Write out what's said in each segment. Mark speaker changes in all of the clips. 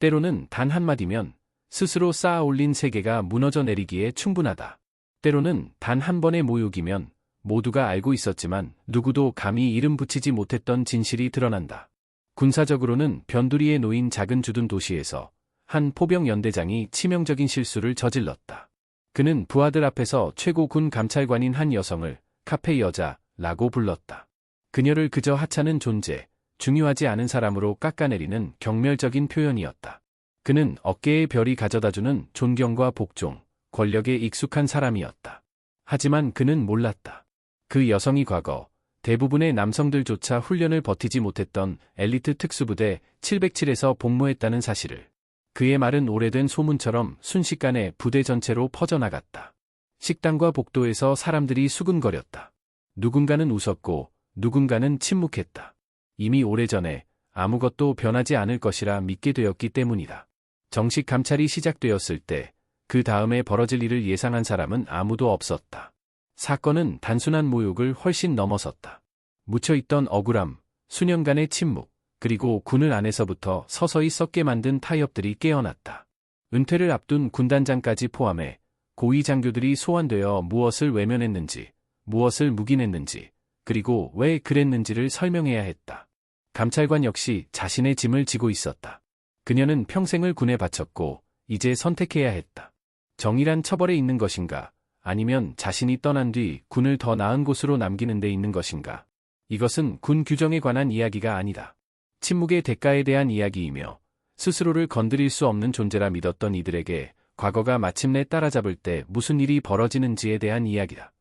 Speaker 1: 때로는 단 한마디면 스스로 쌓아 올린 세계가 무너져 내리기에 충분하다. 때로는 단 한 번의 모욕이면 모두가 알고 있었지만 누구도 감히 이름 붙이지 못했던 진실이 드러난다. 군사적으로는 변두리에 놓인 작은 주둔 도시에서 한 포병 연대장이 치명적인 실수를 저질렀다. 그는 부하들 앞에서 최고 군 감찰관인 한 여성을 카페 여자라고 불렀다. 그녀를 그저 하찮은 존재, 중요하지 않은 사람으로 깎아내리는 경멸적인 표현이었다. 그는 어깨에 별이 가져다주는 존경과 복종, 권력에 익숙한 사람이었다. 하지만 그는 몰랐다. 그 여성이 과거 대부분의 남성들조차 훈련을 버티지 못했던 엘리트 특수부대 707에서 복무했다는 사실을. 그의 말은 오래된 소문처럼 순식간에 부대 전체로 퍼져나갔다. 식당과 복도에서 사람들이 수군거렸다. 누군가는 웃었고 누군가는 침묵했다. 이미 오래전에 아무것도 변하지 않을 것이라 믿게 되었기 때문이다. 정식 감찰이 시작되었을 때 그 다음에 벌어질 일을 예상한 사람은 아무도 없었다. 사건은 단순한 모욕을 훨씬 넘어섰다. 묻혀있던 억울함, 수년간의 침묵, 그리고 군을 안에서부터 서서히 썩게 만든 타협들이 깨어났다. 은퇴를 앞둔 군단장까지 포함해 고위 장교들이 소환되어 무엇을 외면했는지, 무엇을 묵인했는지, 그리고 왜 그랬는지를 설명해야 했다. 감찰관 역시 자신의 짐을 지고 있었다. 그녀는 평생을 군에 바쳤고 이제 선택해야 했다. 정의란 처벌에 있는 것인가, 아니면 자신이 떠난 뒤 군을 더 나은 곳으로 남기는 데 있는 것인가. 이것은 군 규정에 관한 이야기가 아니다. 침묵의 대가에 대한 이야기이며 스스로를 건드릴 수 없는 존재라 믿었던 이들에게 과거가 마침내 따라잡을 때 무슨 일이 벌어지는지에 대한 이야기다.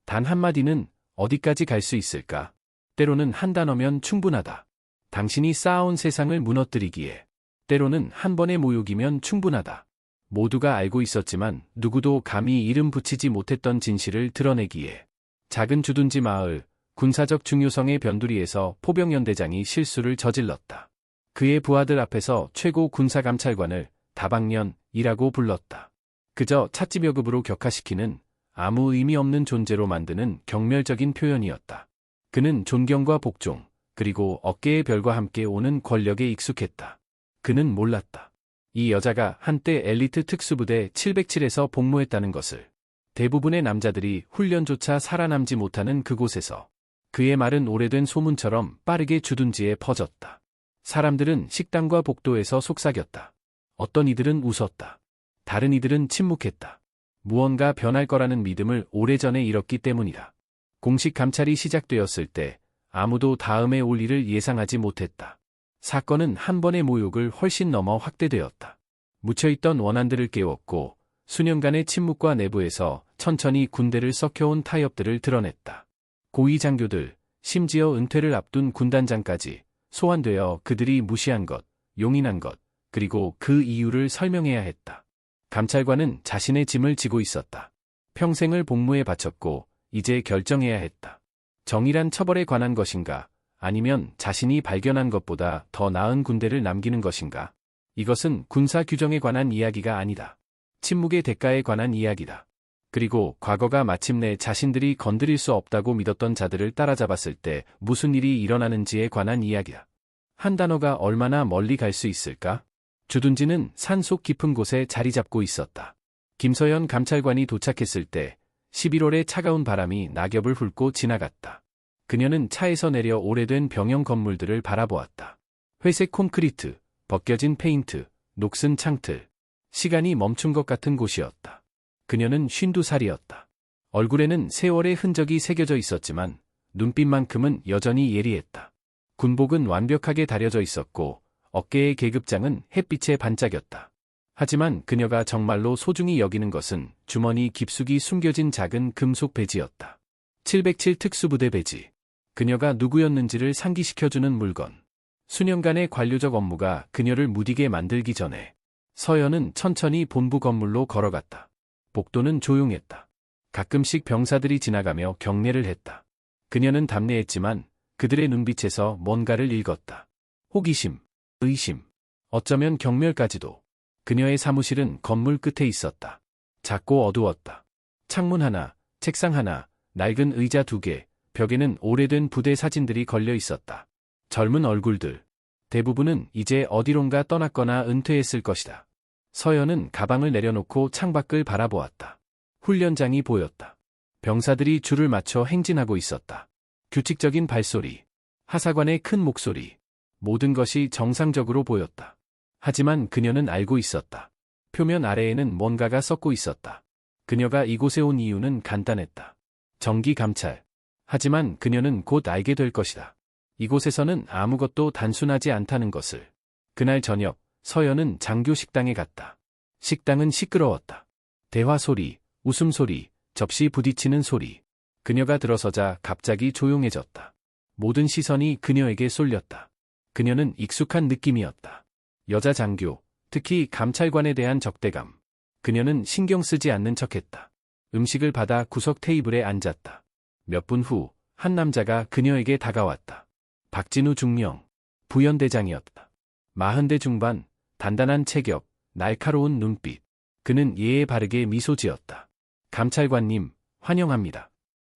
Speaker 1: 단 한마디는 어디까지 갈 수 있을까? 때로는 한 단어면 충분하다. 당신이 쌓아온 세상을 무너뜨리기에. 때로는 한 번의 모욕이면 충분하다. 모두가 알고 있었지만 누구도 감히 이름 붙이지 못했던 진실을 드러내기에. 작은 주둔지 마을, 군사적 중요성의 변두리에서 포병연대장이 실수를 저질렀다. 그의 부하들 앞에서 최고 군사감찰관을 다방년이라고 불렀다. 그저 찻집여급으로 격하시키는 아무 의미 없는 존재로 만드는 경멸적인 표현이었다. 그는 존경과 복종, 그리고 어깨의 별과 함께 오는 권력에 익숙했다. 그는 몰랐다. 이 여자가 한때 엘리트 특수부대 707에서 복무했다는 것을. 대부분의 남자들이 훈련조차 살아남지 못하는 그곳에서. 그의 말은 오래된 소문처럼 빠르게 주둔지에 퍼졌다. 사람들은 식당과 복도에서 속삭였다. 어떤 이들은 웃었다. 다른 이들은 침묵했다. 무언가 변할 거라는 믿음을 오래전에 잃었기 때문이다. 공식 감찰이 시작되었을 때 아무도 다음에 올 일을 예상하지 못했다. 사건은 한 번의 모욕을 훨씬 넘어 확대되었다. 묻혀있던 원한들을 깨웠고 수년간의 침묵과 내부에서 천천히 군대를 썩혀온 타협들을 드러냈다. 고위 장교들, 심지어 은퇴를 앞둔 군단장까지 소환되어 그들이 무시한 것, 용인한 것, 그리고 그 이유를 설명해야 했다. 감찰관은 자신의 짐을 지고 있었다. 평생을 복무에 바쳤고 이제 결정해야 했다. 정의란 처벌에 관한 것인가, 아니면 자신이 발견한 것보다 더 나은 군대를 남기는 것인가. 이것은 군사 규정에 관한 이야기가 아니다. 침묵의 대가에 관한 이야기다. 그리고 과거가 마침내 자신들이 건드릴 수 없다고 믿었던 자들을 따라잡았을 때 무슨 일이 일어나는지에 관한 이야기다. 한 단어가 얼마나 멀리 갈 수 있을까? 주둔지는 산속 깊은 곳에 자리 잡고 있었다. 김서연 감찰관이 도착했을 때 11월의 차가운 바람이 낙엽을 훑고 지나갔다. 그녀는 차에서 내려 오래된 병영 건물들을 바라보았다. 회색 콘크리트, 벗겨진 페인트, 녹슨 창틀. 시간이 멈춘 것 같은 곳이었다. 그녀는 52살이었다. 얼굴에는 세월의 흔적이 새겨져 있었지만 눈빛만큼은 여전히 예리했다. 군복은 완벽하게 다려져 있었고 어깨의 계급장은 햇빛에 반짝였다. 하지만 그녀가 정말로 소중히 여기는 것은 주머니 깊숙이 숨겨진 작은 금속 배지였다. 707 특수부대 배지. 그녀가 누구였는지를 상기시켜주는 물건. 수년간의 관료적 업무가 그녀를 무디게 만들기 전에 서연은 천천히 본부 건물로 걸어갔다. 복도는 조용했다. 가끔씩 병사들이 지나가며 경례를 했다. 그녀는 담례했지만 그들의 눈빛에서 뭔가를 읽었다. 호기심, 의심, 어쩌면 경멸까지도. 그녀의 사무실은 건물 끝에 있었다. 작고 어두웠다. 창문 하나, 책상 하나, 낡은 의자 2개, 벽에는 오래된 부대 사진들이 걸려 있었다. 젊은 얼굴들. 대부분은 이제 어디론가 떠났거나 은퇴했을 것이다. 서연은 가방을 내려놓고 창밖을 바라보았다. 훈련장이 보였다. 병사들이 줄을 맞춰 행진하고 있었다. 규칙적인 발소리, 하사관의 큰 목소리, 모든 것이 정상적으로 보였다. 하지만 그녀는 알고 있었다. 표면 아래에는 뭔가가 썩고 있었다. 그녀가 이곳에 온 이유는 간단했다. 정기 감찰. 하지만 그녀는 곧 알게 될 것이다. 이곳에서는 아무것도 단순하지 않다는 것을. 그날 저녁, 서연은 장교 식당에 갔다. 식당은 시끄러웠다. 대화 소리, 웃음소리, 접시 부딪히는 소리. 그녀가 들어서자 갑자기 조용해졌다. 모든 시선이 그녀에게 쏠렸다. 그녀는 익숙한 느낌이었다. 여자 장교, 특히 감찰관에 대한 적대감. 그녀는 신경 쓰지 않는 척했다. 음식을 받아 구석 테이블에 앉았다. 몇 분 후, 한 남자가 그녀에게 다가왔다. 박진우 중령, 부연대장이었다. 40대 중반, 단단한 체격, 날카로운 눈빛. 그는 예의 바르게 미소 지었다. 감찰관님, 환영합니다.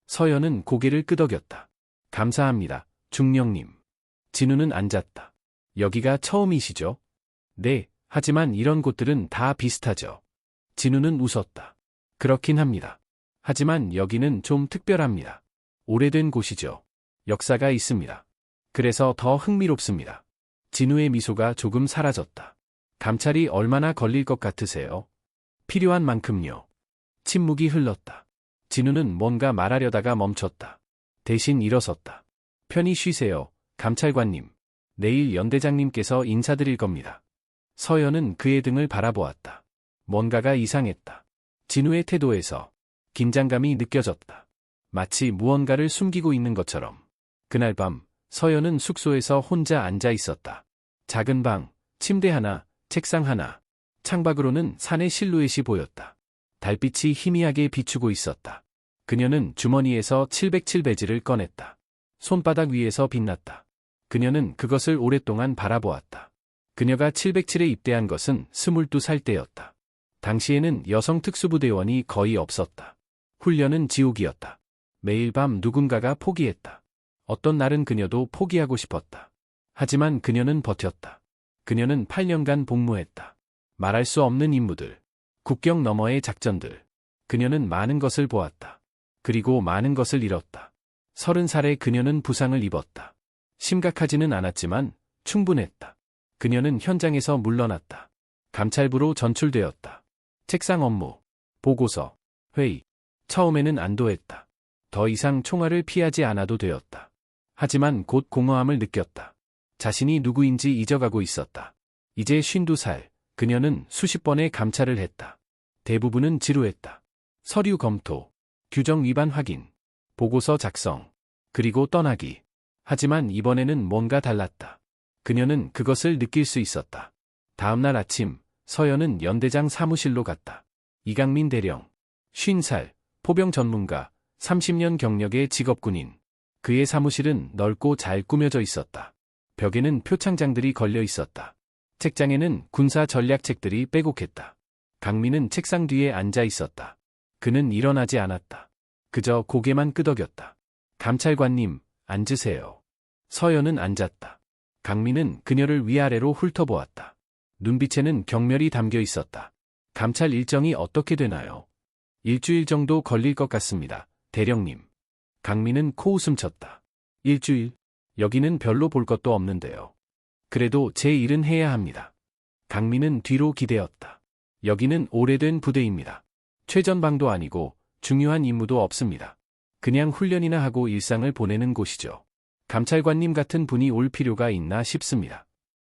Speaker 1: 서연은 고개를 끄덕였다. 감사합니다, 중령님. 진우는 앉았다. 여기가 처음이시죠? 네, 하지만 이런 곳들은 다 비슷하죠. 진우는 웃었다. 그렇긴 합니다. 하지만 여기는 좀 특별합니다. 오래된 곳이죠. 역사가 있습니다. 그래서 더 흥미롭습니다. 진우의 미소가 조금 사라졌다. 감찰이 얼마나 걸릴 것 같으세요? 필요한 만큼요. 침묵이 흘렀다. 진우는 뭔가 말하려다가 멈췄다. 대신 일어섰다. 편히 쉬세요, 감찰관님. 내일 연대장님께서 인사드릴 겁니다. 서연은 그의 등을 바라보았다. 뭔가가 이상했다. 진우의 태도에서 긴장감이 느껴졌다. 마치 무언가를 숨기고 있는 것처럼. 그날 밤, 서연은 숙소에서 혼자 앉아 있었다. 작은 방, 침대 하나, 책상 하나. 창밖으로는 산의 실루엣이 보였다. 달빛이 희미하게 비추고 있었다. 그녀는 주머니에서 707 배지를 꺼냈다. 손바닥 위에서 빛났다. 그녀는 그것을 오랫동안 바라보았다. 그녀가 707에 입대한 것은 22살 때였다. 당시에는 여성 특수부대원이 거의 없었다. 훈련은 지옥이었다. 매일 밤 누군가가 포기했다. 어떤 날은 그녀도 포기하고 싶었다. 하지만 그녀는 버텼다. 그녀는 8년간 복무했다. 말할 수 없는 임무들, 국경 너머의 작전들. 그녀는 많은 것을 보았다. 그리고 많은 것을 잃었다. 30살에 그녀는 부상을 입었다. 심각하지는 않았지만 충분했다. 그녀는 현장에서 물러났다. 감찰부로 전출되었다. 책상 업무, 보고서, 회의. 처음에는 안도했다. 더 이상 총알을 피하지 않아도 되었다. 하지만 곧 공허함을 느꼈다. 자신이 누구인지 잊어가고 있었다. 이제 52살, 그녀는 수십 번의 감찰을 했다. 대부분은 지루했다. 서류 검토, 규정 위반 확인, 보고서 작성, 그리고 떠나기. 하지만 이번에는 뭔가 달랐다. 그녀는 그것을 느낄 수 있었다. 다음날 아침, 서연은 연대장 사무실로 갔다. 이강민 대령, 50살, 포병 전문가, 30년 경력의 직업군인. 그의 사무실은 넓고 잘 꾸며져 있었다. 벽에는 표창장들이 걸려 있었다. 책장에는 군사 전략책들이 빼곡했다. 강민은 책상 뒤에 앉아 있었다. 그는 일어나지 않았다. 그저 고개만 끄덕였다. 감찰관님, 앉으세요. 서연은 앉았다. 강민은 그녀를 위아래로 훑어보았다. 눈빛에는 경멸이 담겨 있었다. 감찰 일정이 어떻게 되나요? 일주일 정도 걸릴 것 같습니다, 대령님. 강민은 코웃음 쳤다. 일주일? 여기는 별로 볼 것도 없는데요. 그래도 제 일은 해야 합니다. 강민은 뒤로 기대었다. 여기는 오래된 부대입니다. 최전방도 아니고 중요한 임무도 없습니다. 그냥 훈련이나 하고 일상을 보내는 곳이죠. 감찰관님 같은 분이 올 필요가 있나 싶습니다.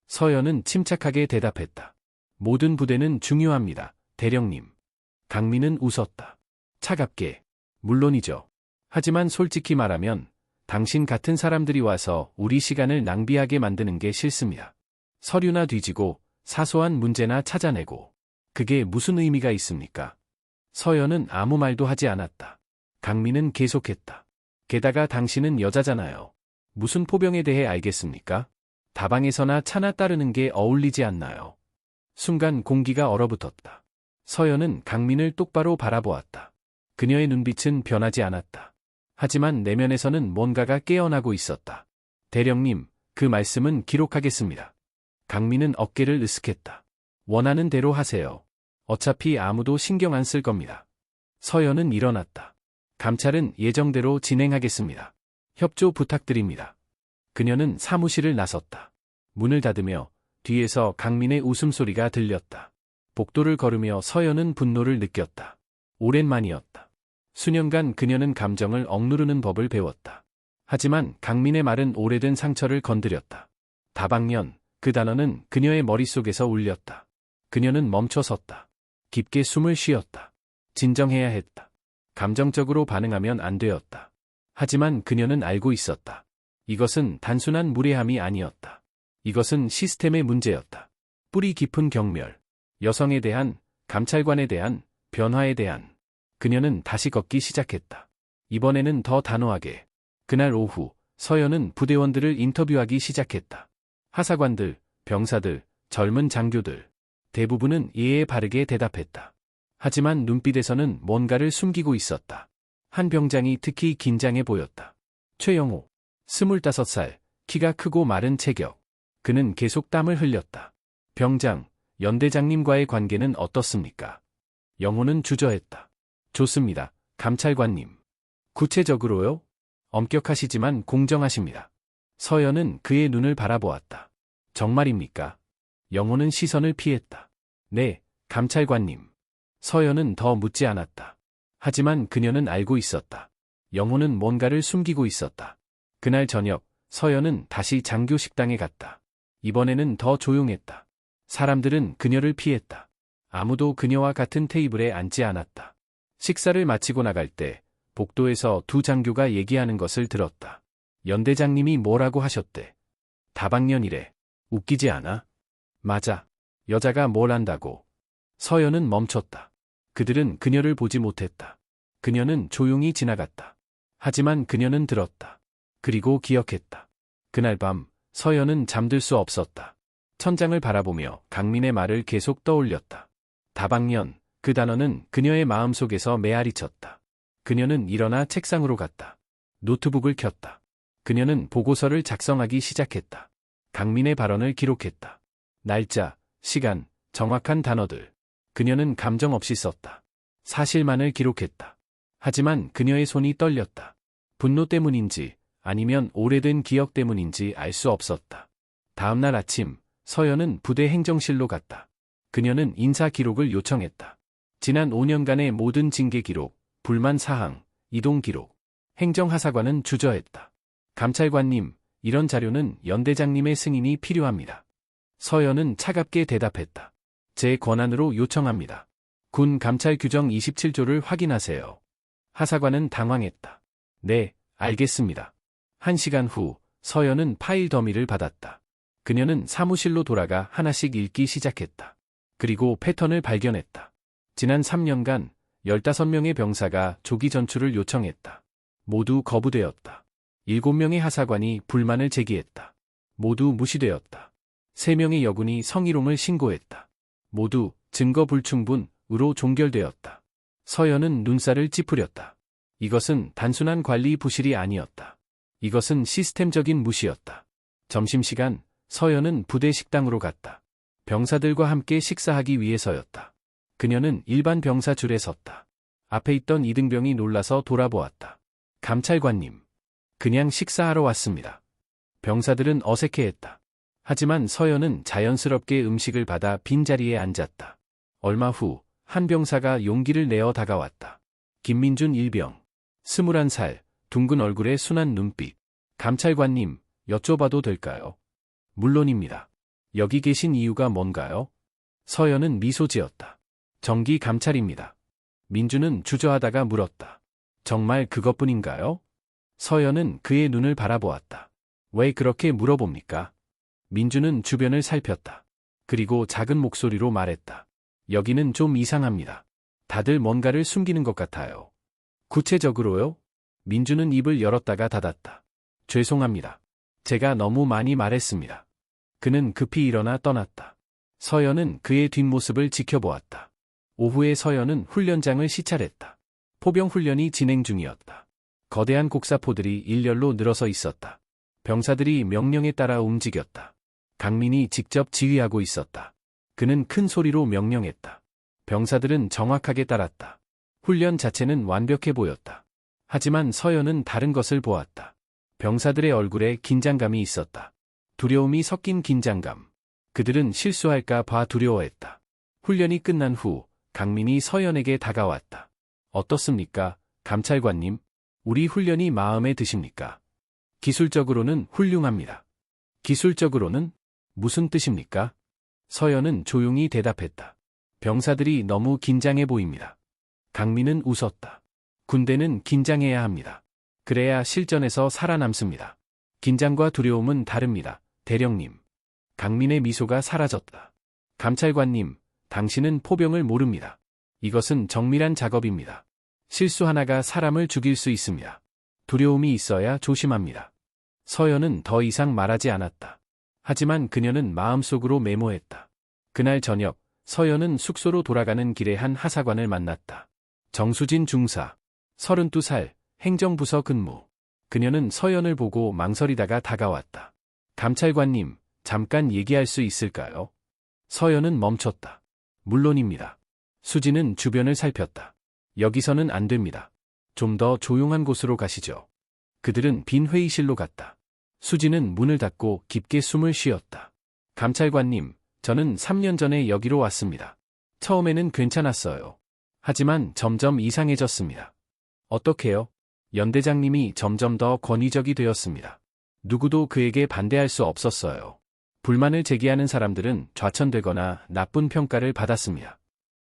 Speaker 1: 서연은 침착하게 대답했다. 모든 부대는 중요합니다, 대령님. 강민은 웃었다. 차갑게. 물론이죠. 하지만 솔직히 말하면 당신 같은 사람들이 와서 우리 시간을 낭비하게 만드는 게 싫습니다. 서류나 뒤지고 사소한 문제나 찾아내고. 그게 무슨 의미가 있습니까? 서연은 아무 말도 하지 않았다. 강민은 계속했다. 게다가 당신은 여자잖아요. 무슨 포병에 대해 알겠습니까? 다방에서나 차나 따르는 게 어울리지 않나요? 순간 공기가 얼어붙었다. 서연은 강민을 똑바로 바라보았다. 그녀의 눈빛은 변하지 않았다. 하지만 내면에서는 뭔가가 깨어나고 있었다. 대령님, 그 말씀은 기록하겠습니다. 강민은 어깨를 으쓱했다. 원하는 대로 하세요. 어차피 아무도 신경 안 쓸 겁니다. 서연은 일어났다. 감찰은 예정대로 진행하겠습니다. 협조 부탁드립니다. 그녀는 사무실을 나섰다. 문을 닫으며 뒤에서 강민의 웃음소리가 들렸다. 복도를 걸으며 서연은 분노를 느꼈다. 오랜만이었다. 수년간 그녀는 감정을 억누르는 법을 배웠다. 하지만 강민의 말은 오래된 상처를 건드렸다. 다방면, 그 단어는 그녀의 머릿속에서 울렸다. 그녀는 멈춰 섰다. 깊게 숨을 쉬었다. 진정해야 했다. 감정적으로 반응하면 안 되었다. 하지만 그녀는 알고 있었다. 이것은 단순한 무례함이 아니었다. 이것은 시스템의 문제였다. 뿌리 깊은 경멸, 여성에 대한, 감찰관에 대한, 변화에 대한. 그녀는 다시 걷기 시작했다. 이번에는 더 단호하게. 그날 오후, 서연은 부대원들을 인터뷰하기 시작했다. 하사관들, 병사들, 젊은 장교들. 대부분은 예에 바르게 대답했다. 하지만 눈빛에서는 뭔가를 숨기고 있었다. 한 병장이 특히 긴장해 보였다. 최영호, 25살, 키가 크고 마른 체격. 그는 계속 땀을 흘렸다. 병장, 연대장님과의 관계는 어떻습니까? 영호는 주저했다. 좋습니다, 감찰관님. 구체적으로요? 엄격하시지만 공정하십니다. 서연은 그의 눈을 바라보았다. 정말입니까? 영호는 시선을 피했다. 네, 감찰관님. 서연은 더 묻지 않았다. 하지만 그녀는 알고 있었다. 영호는 뭔가를 숨기고 있었다. 그날 저녁, 서연은 다시 장교 식당에 갔다. 이번에는 더 조용했다. 사람들은 그녀를 피했다. 아무도 그녀와 같은 테이블에 앉지 않았다. 식사를 마치고 나갈 때 복도에서 두 장교가 얘기하는 것을 들었다. 연대장님이 뭐라고 하셨대? 다방면이래. 웃기지 않아? 맞아. 여자가 뭘 안다고. 서연은 멈췄다. 그들은 그녀를 보지 못했다. 그녀는 조용히 지나갔다. 하지만 그녀는 들었다. 그리고 기억했다. 그날 밤, 서연은 잠들 수 없었다. 천장을 바라보며 강민의 말을 계속 떠올렸다. 다방면, 그 단어는 그녀의 마음속에서 메아리쳤다. 그녀는 일어나 책상으로 갔다. 노트북을 켰다. 그녀는 보고서를 작성하기 시작했다. 강민의 발언을 기록했다. 날짜, 시간, 정확한 단어들. 그녀는 감정 없이 썼다. 사실만을 기록했다. 하지만 그녀의 손이 떨렸다. 분노 때문인지 아니면 오래된 기억 때문인지 알 수 없었다. 다음 날 아침, 서연은 부대 행정실로 갔다. 그녀는 인사 기록을 요청했다. 지난 5년간의 모든 징계 기록, 불만 사항, 이동 기록. 행정하사관은 주저했다. 감찰관님, 이런 자료는 연대장님의 승인이 필요합니다. 서연은 차갑게 대답했다. 제 권한으로 요청합니다. 군 감찰 규정 27조를 확인하세요. 하사관은 당황했다. 네, 알겠습니다. 1시간 후, 서연은 파일 더미를 받았다. 그녀는 사무실로 돌아가 하나씩 읽기 시작했다. 그리고 패턴을 발견했다. 지난 3년간 15명의 병사가 조기 전출을 요청했다. 모두 거부되었다. 7명의 하사관이 불만을 제기했다. 모두 무시되었다. 3명의 여군이 성희롱을 신고했다. 모두 증거 불충분으로 종결되었다. 서연은 눈살을 찌푸렸다. 이것은 단순한 관리 부실이 아니었다. 이것은 시스템적인 무시였다. 점심시간, 서연은 부대 식당으로 갔다. 병사들과 함께 식사하기 위해서였다. 그녀는 일반 병사 줄에 섰다. 앞에 있던 이등병이 놀라서 돌아보았다. 감찰관님. 그냥 식사하러 왔습니다. 병사들은 어색해했다. 하지만 서연은 자연스럽게 음식을 받아 빈자리에 앉았다. 얼마 후, 한 병사가 용기를 내어 다가왔다. 김민준 일병. 21살, 둥근 얼굴에 순한 눈빛. 감찰관님, 여쭤봐도 될까요? 물론입니다. 여기 계신 이유가 뭔가요? 서연은 미소 지었다. 정기 감찰입니다. 민준은 주저하다가 물었다. 정말 그것뿐인가요? 서연은 그의 눈을 바라보았다. 왜 그렇게 물어봅니까? 민준은 주변을 살폈다. 그리고 작은 목소리로 말했다. 여기는 좀 이상합니다. 다들 뭔가를 숨기는 것 같아요. 구체적으로요? 민준은 입을 열었다가 닫았다. 죄송합니다. 제가 너무 많이 말했습니다. 그는 급히 일어나 떠났다. 서연은 그의 뒷모습을 지켜보았다. 오후에 서연은 훈련장을 시찰했다. 포병 훈련이 진행 중이었다. 거대한 곡사포들이 일렬로 늘어서 있었다. 병사들이 명령에 따라 움직였다. 강민이 직접 지휘하고 있었다. 그는 큰 소리로 명령했다. 병사들은 정확하게 따랐다. 훈련 자체는 완벽해 보였다. 하지만 서연은 다른 것을 보았다. 병사들의 얼굴에 긴장감이 있었다. 두려움이 섞인 긴장감. 그들은 실수할까 봐 두려워했다. 훈련이 끝난 후 강민이 서연에게 다가왔다. 어떻습니까, 감찰관님? 우리 훈련이 마음에 드십니까? 기술적으로는 훌륭합니다. 기술적으로는? 무슨 뜻입니까? 서연은 조용히 대답했다. 병사들이 너무 긴장해 보입니다. 강민은 웃었다. 군대는 긴장해야 합니다. 그래야 실전에서 살아남습니다. 긴장과 두려움은 다릅니다, 대령님. 강민의 미소가 사라졌다. 감찰관님, 당신은 포병을 모릅니다. 이것은 정밀한 작업입니다. 실수 하나가 사람을 죽일 수 있습니다. 두려움이 있어야 조심합니다. 서연은 더 이상 말하지 않았다. 하지만 그녀는 마음속으로 메모했다. 그날 저녁, 서연은 숙소로 돌아가는 길에 한 하사관을 만났다. 정수진 중사, 32살, 행정부서 근무. 그녀는 서연을 보고 망설이다가 다가왔다. 감찰관님, 잠깐 얘기할 수 있을까요? 서연은 멈췄다. 물론입니다. 수진은 주변을 살폈다. 여기서는 안 됩니다. 좀 더 조용한 곳으로 가시죠. 그들은 빈 회의실로 갔다. 수진은 문을 닫고 깊게 숨을 쉬었다. 감찰관님, 저는 3년 전에 여기로 왔습니다. 처음에는 괜찮았어요. 하지만 점점 이상해졌습니다. 어떻게요? 연대장님이 점점 더 권위적이 되었습니다. 누구도 그에게 반대할 수 없었어요. 불만을 제기하는 사람들은 좌천되거나 나쁜 평가를 받았습니다.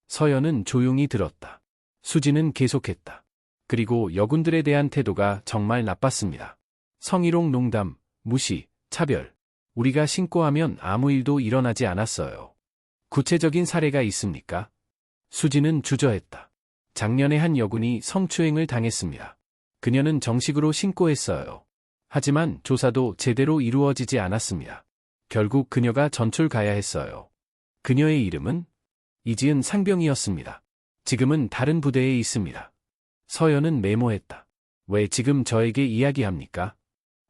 Speaker 1: 서연은 조용히 들었다. 수진은 계속했다. 그리고 여군들에 대한 태도가 정말 나빴습니다. 성희롱, 농담, 무시, 차별. 우리가 신고하면 아무 일도 일어나지 않았어요. 구체적인 사례가 있습니까? 수진은 주저했다. 작년에 한 여군이 성추행을 당했습니다. 그녀는 정식으로 신고했어요. 하지만 조사도 제대로 이루어지지 않았습니다. 결국 그녀가 전출 가야 했어요. 그녀의 이름은? 이지은 상병이었습니다. 지금은 다른 부대에 있습니다. 서연은 메모했다. 왜 지금 저에게 이야기합니까?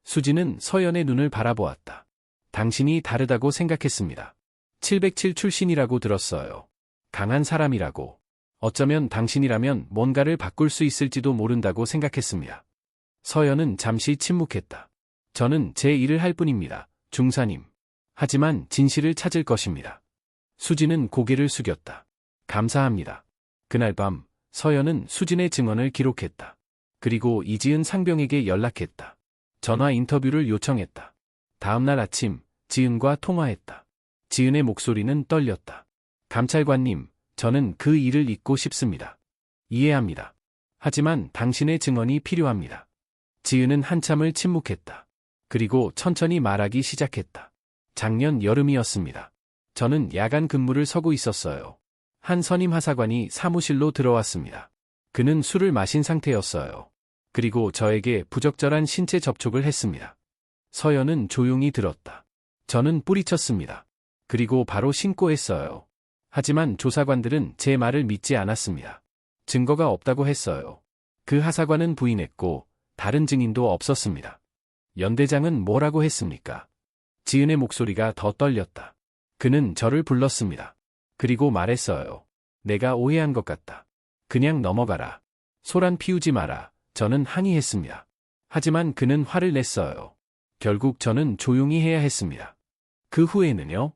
Speaker 1: 수진은 서연의 눈을 바라보았다. 당신이 다르다고 생각했습니다. 707 출신이라고 들었어요. 강한 사람이라고. 어쩌면 당신이라면 뭔가를 바꿀 수 있을지도 모른다고 생각했습니다. 서연은 잠시 침묵했다. 저는 제 일을 할 뿐입니다, 중사님. 하지만 진실을 찾을 것입니다. 수진은 고개를 숙였다. 감사합니다. 그날 밤, 서연은 수진의 증언을 기록했다. 그리고 이지은 상병에게 연락했다. 전화 인터뷰를 요청했다. 다음날 아침, 지은과 통화했다. 지은의 목소리는 떨렸다. 감찰관님, 저는 그 일을 잊고 싶습니다. 이해합니다. 하지만 당신의 증언이 필요합니다. 지은은 한참을 침묵했다. 그리고 천천히 말하기 시작했다. 작년 여름이었습니다. 저는 야간 근무를 서고 있었어요. 한 선임 하사관이 사무실로 들어왔습니다. 그는 술을 마신 상태였어요. 그리고 저에게 부적절한 신체 접촉을 했습니다. 서연은 조용히 들었다. 저는 뿌리쳤습니다. 그리고 바로 신고했어요. 하지만 조사관들은 제 말을 믿지 않았습니다. 증거가 없다고 했어요. 그 하사관은 부인했고 다른 증인도 없었습니다. 연대장은 뭐라고 했습니까? 지은의 목소리가 더 떨렸다. 그는 저를 불렀습니다. 그리고 말했어요. 내가 오해한 것 같다. 그냥 넘어가라. 소란 피우지 마라. 저는 항의했습니다. 하지만 그는 화를 냈어요. 결국 저는 조용히 해야 했습니다. 그 후에는요?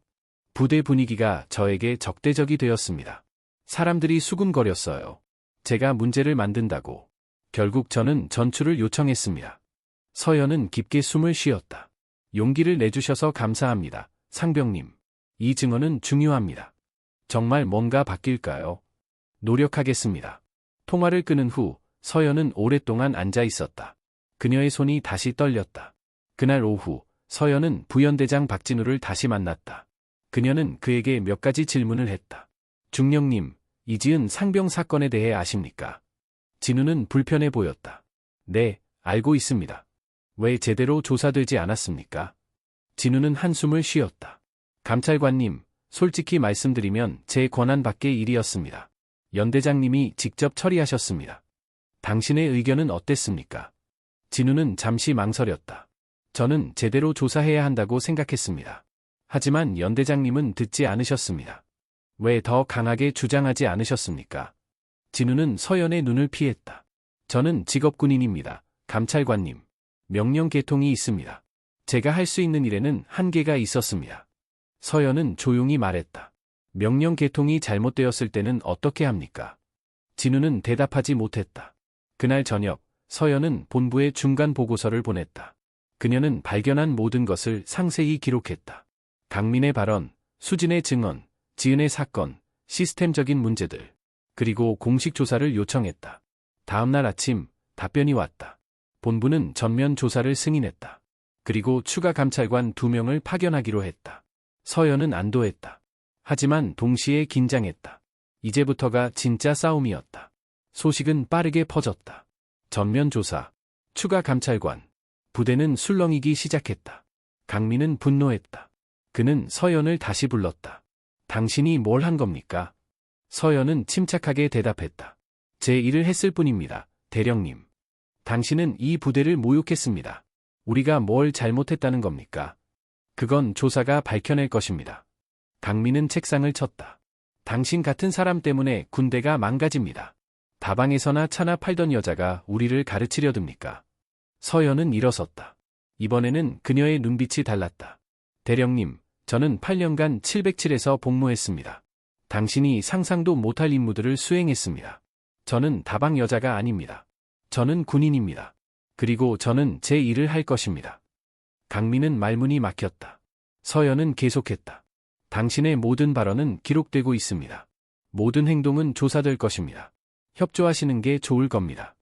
Speaker 1: 부대 분위기가 저에게 적대적이 되었습니다. 사람들이 수군거렸어요. 제가 문제를 만든다고. 결국 저는 전출을 요청했습니다. 서연은 깊게 숨을 쉬었다. 용기를 내주셔서 감사합니다, 상병님. 이 증언은 중요합니다. 정말 뭔가 바뀔까요? 노력하겠습니다. 통화를 끊은 후 서연은 오랫동안 앉아 있었다. 그녀의 손이 다시 떨렸다. 그날 오후 서연은 부연대장 박진우를 다시 만났다. 그녀는 그에게 몇 가지 질문을 했다. 중령님, 이지은 상병 사건에 대해 아십니까? 진우는 불편해 보였다. 네, 알고 있습니다. 왜 제대로 조사되지 않았습니까? 진우는 한숨을 쉬었다. 감찰관님, 솔직히 말씀드리면 제 권한 밖의 일이었습니다. 연대장님이 직접 처리하셨습니다. 당신의 의견은 어땠습니까? 진우는 잠시 망설였다. 저는 제대로 조사해야 한다고 생각했습니다. 하지만 연 대장님은 듣지 않으셨습니다. 왜 더 강하게 주장하지 않으셨습니까? 진우는 서연의 눈을 피했다. 저는 직업군인입니다. 감찰관님. 명령 계통이 있습니다. 제가 할 수 있는 일에는 한계가 있었습니다. 서연은 조용히 말했다. 명령 계통이 잘못되었을 때는 어떻게 합니까? 진우는 대답하지 못했다. 그날 저녁, 서연은 본부에 중간 보고서를 보냈다. 그녀는 발견한 모든 것을 상세히 기록했다. 강민의 발언, 수진의 증언, 지은의 사건, 시스템적인 문제들, 그리고 공식 조사를 요청했다. 다음 날 아침, 답변이 왔다. 본부는 전면 조사를 승인했다. 그리고 추가 감찰관 2명을 파견하기로 했다. 서연은 안도했다. 하지만 동시에 긴장했다. 이제부터가 진짜 싸움이었다. 소식은 빠르게 퍼졌다. 전면 조사, 추가 감찰관, 부대는 술렁이기 시작했다. 강민은 분노했다. 그는 서연을 다시 불렀다. 당신이 뭘 한 겁니까? 서연은 침착하게 대답했다. 제 일을 했을 뿐입니다, 대령님. 당신은 이 부대를 모욕했습니다. 우리가 뭘 잘못했다는 겁니까? 그건 조사가 밝혀낼 것입니다. 강민은 책상을 쳤다. 당신 같은 사람 때문에 군대가 망가집니다. 다방에서나 차나 팔던 여자가 우리를 가르치려 듭니까? 서연은 일어섰다. 이번에는 그녀의 눈빛이 달랐다. 대령님, 저는 8년간 707에서 복무했습니다. 당신이 상상도 못할 임무들을 수행했습니다. 저는 다방 여자가 아닙니다. 저는 군인입니다. 그리고 저는 제 일을 할 것입니다. 강민은 말문이 막혔다. 서연은 계속했다. 당신의 모든 발언은 기록되고 있습니다. 모든 행동은 조사될 것입니다. 협조하시는 게 좋을 겁니다.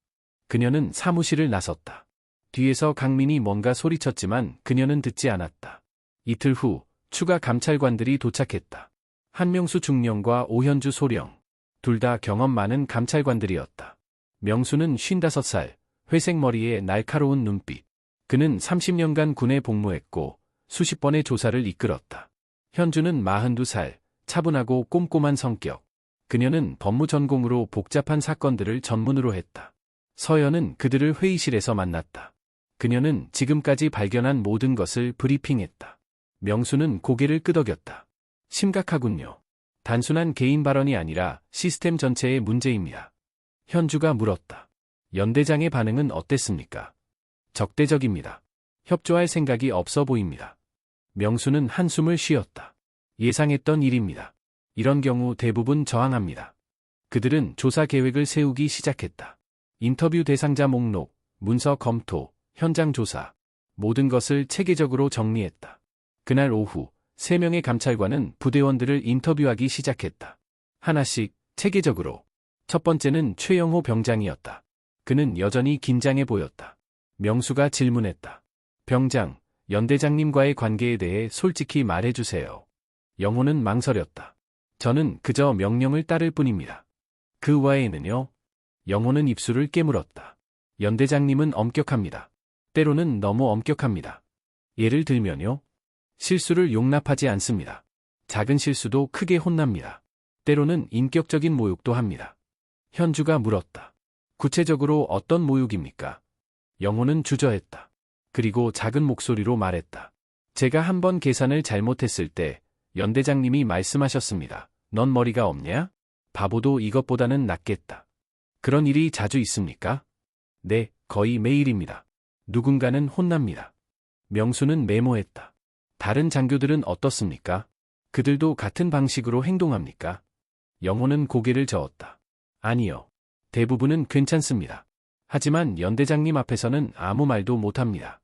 Speaker 1: 그녀는 사무실을 나섰다. 뒤에서 강민이 뭔가 소리쳤지만 그녀는 듣지 않았다. 이틀 후 추가 감찰관들이 도착했다. 한명수 중령과 오현주 소령. 둘 다 경험 많은 감찰관들이었다. 명수는 55살, 회색 머리에 날카로운 눈빛. 그는 30년간 군에 복무했고 수십 번의 조사를 이끌었다. 현주는 42살, 차분하고 꼼꼼한 성격. 그녀는 법무 전공으로 복잡한 사건들을 전문으로 했다. 서연은 그들을 회의실에서 만났다. 그녀는 지금까지 발견한 모든 것을 브리핑했다. 명수는 고개를 끄덕였다. 심각하군요. 단순한 개인 발언이 아니라 시스템 전체의 문제입니다. 현주가 물었다. 연대장의 반응은 어땠습니까? 적대적입니다. 협조할 생각이 없어 보입니다. 명수는 한숨을 쉬었다. 예상했던 일입니다. 이런 경우 대부분 저항합니다. 그들은 조사 계획을 세우기 시작했다. 인터뷰 대상자 목록, 문서 검토, 현장 조사, 모든 것을 체계적으로 정리했다. 그날 오후, 3명의 감찰관은 부대원들을 인터뷰하기 시작했다. 하나씩, 체계적으로. 첫 번째는 최영호 병장이었다. 그는 여전히 긴장해 보였다. 명수가 질문했다. 병장, 연대장님과의 관계에 대해 솔직히 말해주세요. 영호는 망설였다. 저는 그저 명령을 따를 뿐입니다. 그 외에는요? 영호는 입술을 깨물었다. 연대장님은 엄격합니다. 때로는 너무 엄격합니다. 예를 들면요? 실수를 용납하지 않습니다. 작은 실수도 크게 혼납니다. 때로는 인격적인 모욕도 합니다. 현주가 물었다. 구체적으로 어떤 모욕입니까? 영호는 주저했다. 그리고 작은 목소리로 말했다. 제가 한 번 계산을 잘못했을 때 연대장님이 말씀하셨습니다. 넌 머리가 없냐? 바보도 이것보다는 낫겠다. 그런 일이 자주 있습니까? 네, 거의 매일입니다. 누군가는 혼납니다. 명수는 메모했다. 다른 장교들은 어떻습니까? 그들도 같은 방식으로 행동합니까? 영호는 고개를 저었다. 아니요. 대부분은 괜찮습니다. 하지만 연대장님 앞에서는 아무 말도 못합니다.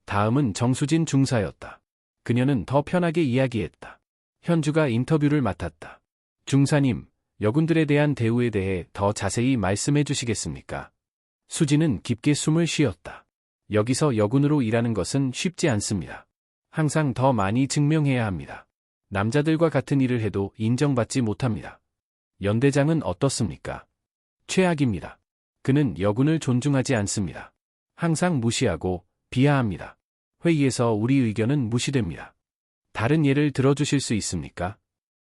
Speaker 1: 다음은 정수진 중사였다. 그녀는 더 편하게 이야기했다. 현주가 인터뷰를 맡았다. 중사님, 여군들에 대한 대우에 대해 더 자세히 말씀해 주시겠습니까? 수진은 깊게 숨을 쉬었다. 여기서 여군으로 일하는 것은 쉽지 않습니다. 항상 더 많이 증명해야 합니다. 남자들과 같은 일을 해도 인정받지 못합니다. 연대장은 어떻습니까? 최악입니다. 그는 여군을 존중하지 않습니다. 항상 무시하고 비하합니다. 회의에서 우리 의견은 무시됩니다. 다른 예를 들어주실 수 있습니까?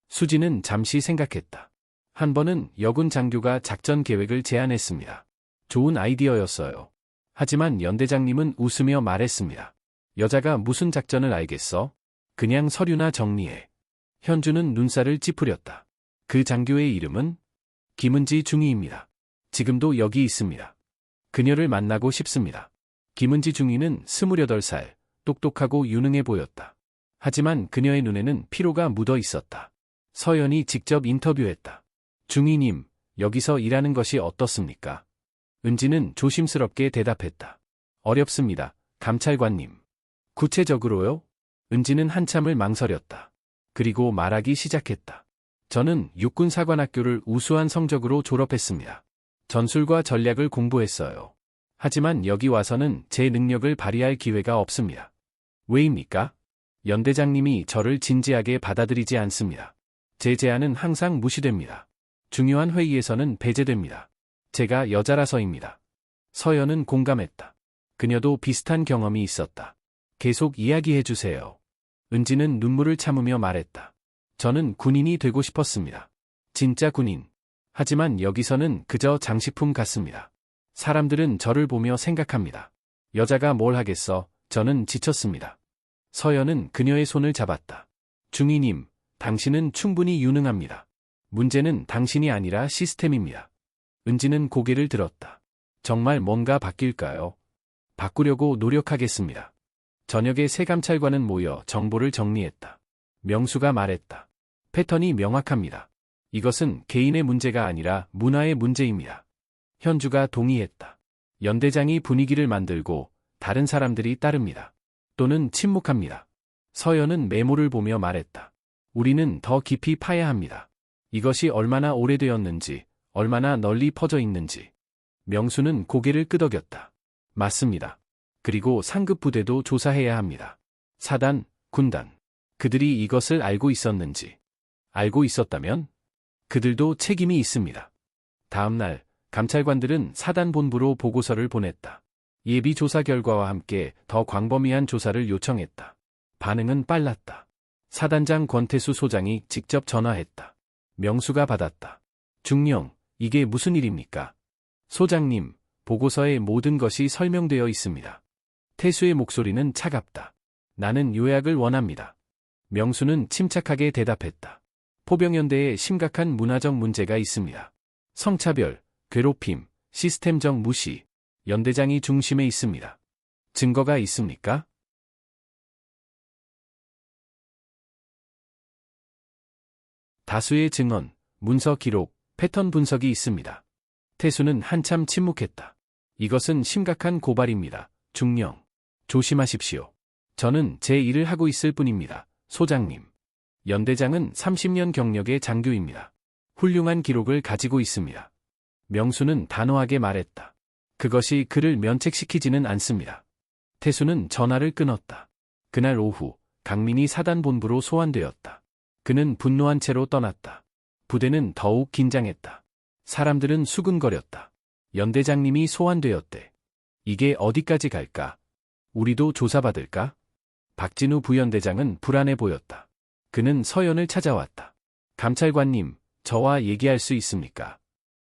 Speaker 1: 수진은 잠시 생각했다. 한 번은 여군 장교가 작전 계획을 제안했습니다. 좋은 아이디어였어요. 하지만 연대장님은 웃으며 말했습니다. 여자가 무슨 작전을 알겠어? 그냥 서류나 정리해. 현주는 눈살을 찌푸렸다. 그 장교의 이름은? 김은지 중위입니다. 지금도 여기 있습니다. 그녀를 만나고 싶습니다. 김은지 중위는 28살, 똑똑하고 유능해 보였다. 하지만 그녀의 눈에는 피로가 묻어 있었다. 서연이 직접 인터뷰했다. 중위님, 여기서 일하는 것이 어떻습니까? 은지는 조심스럽게 대답했다. 어렵습니다, 감찰관님. 구체적으로요? 은지는 한참을 망설였다. 그리고 말하기 시작했다. 저는 육군사관학교를 우수한 성적으로 졸업했습니다. 전술과 전략을 공부했어요. 하지만 여기 와서는 제 능력을 발휘할 기회가 없습니다. 왜입니까? 연대장님이 저를 진지하게 받아들이지 않습니다. 제 제안은 항상 무시됩니다. 중요한 회의에서는 배제됩니다. 제가 여자라서입니다. 서연은 공감했다. 그녀도 비슷한 경험이 있었다. 계속 이야기해주세요. 은지는 눈물을 참으며 말했다. 저는 군인이 되고 싶었습니다. 진짜 군인. 하지만 여기서는 그저 장식품 같습니다. 사람들은 저를 보며 생각합니다. 여자가 뭘 하겠어, 저는 지쳤습니다. 서연은 그녀의 손을 잡았다. 중위님, 당신은 충분히 유능합니다. 문제는 당신이 아니라 시스템입니다. 은지는 고개를 들었다. 정말 뭔가 바뀔까요? 바꾸려고 노력하겠습니다. 저녁에 새 감찰관은 모여 정보를 정리했다. 명수가 말했다. 패턴이 명확합니다. 이것은 개인의 문제가 아니라 문화의 문제입니다. 현주가 동의했다. 연대장이 분위기를 만들고 다른 사람들이 따릅니다. 또는 침묵합니다. 서연은 메모를 보며 말했다. 우리는 더 깊이 파야 합니다. 이것이 얼마나 오래되었는지, 얼마나 널리 퍼져 있는지. 명수는 고개를 끄덕였다. 맞습니다. 그리고 상급 부대도 조사해야 합니다. 사단, 군단. 그들이 이것을 알고 있었는지. 알고 있었다면? 그들도 책임이 있습니다. 다음 날, 감찰관들은 사단 본부로 보고서를 보냈다. 예비 조사 결과와 함께 더 광범위한 조사를 요청했다. 반응은 빨랐다. 사단장 권태수 소장이 직접 전화했다. 명수가 받았다. 중령, 이게 무슨 일입니까? 소장님, 보고서에 모든 것이 설명되어 있습니다. 태수의 목소리는 차갑다. 나는 요약을 원합니다. 명수는 침착하게 대답했다. 포병연대에 심각한 문화적 문제가 있습니다. 성차별, 괴롭힘, 시스템적 무시, 연대장이 중심에 있습니다. 증거가 있습니까? 다수의 증언, 문서 기록, 패턴 분석이 있습니다. 태수는 한참 침묵했다. 이것은 심각한 고발입니다. 중령. 조심하십시오. 저는 제 일을 하고 있을 뿐입니다. 소장님. 연대장은 30년 경력의 장교입니다. 훌륭한 기록을 가지고 있습니다. 명수는 단호하게 말했다. 그것이 그를 면책시키지는 않습니다. 태수는 전화를 끊었다. 그날 오후, 강민이 사단본부로 소환되었다. 그는 분노한 채로 떠났다. 부대는 더욱 긴장했다. 사람들은 수근거렸다. 연대장님이 소환되었대. 이게 어디까지 갈까? 우리도 조사받을까? 박진우 부연대장은 불안해 보였다. 그는 서연을 찾아왔다. 감찰관님, 저와 얘기할 수 있습니까?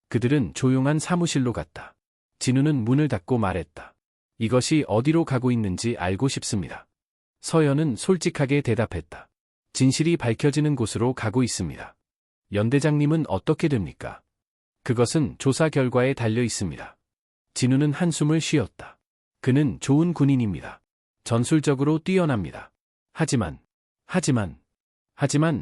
Speaker 1: 그들은 조용한 사무실로 갔다. 진우는 문을 닫고 말했다. 이것이 어디로 가고 있는지 알고 싶습니다. 서연은 솔직하게 대답했다. 진실이 밝혀지는 곳으로 가고 있습니다. 연대장님은 어떻게 됩니까? 그것은 조사 결과에 달려 있습니다. 진우는 한숨을 쉬었다. 그는 좋은 군인입니다. 전술적으로 뛰어납니다. 하지만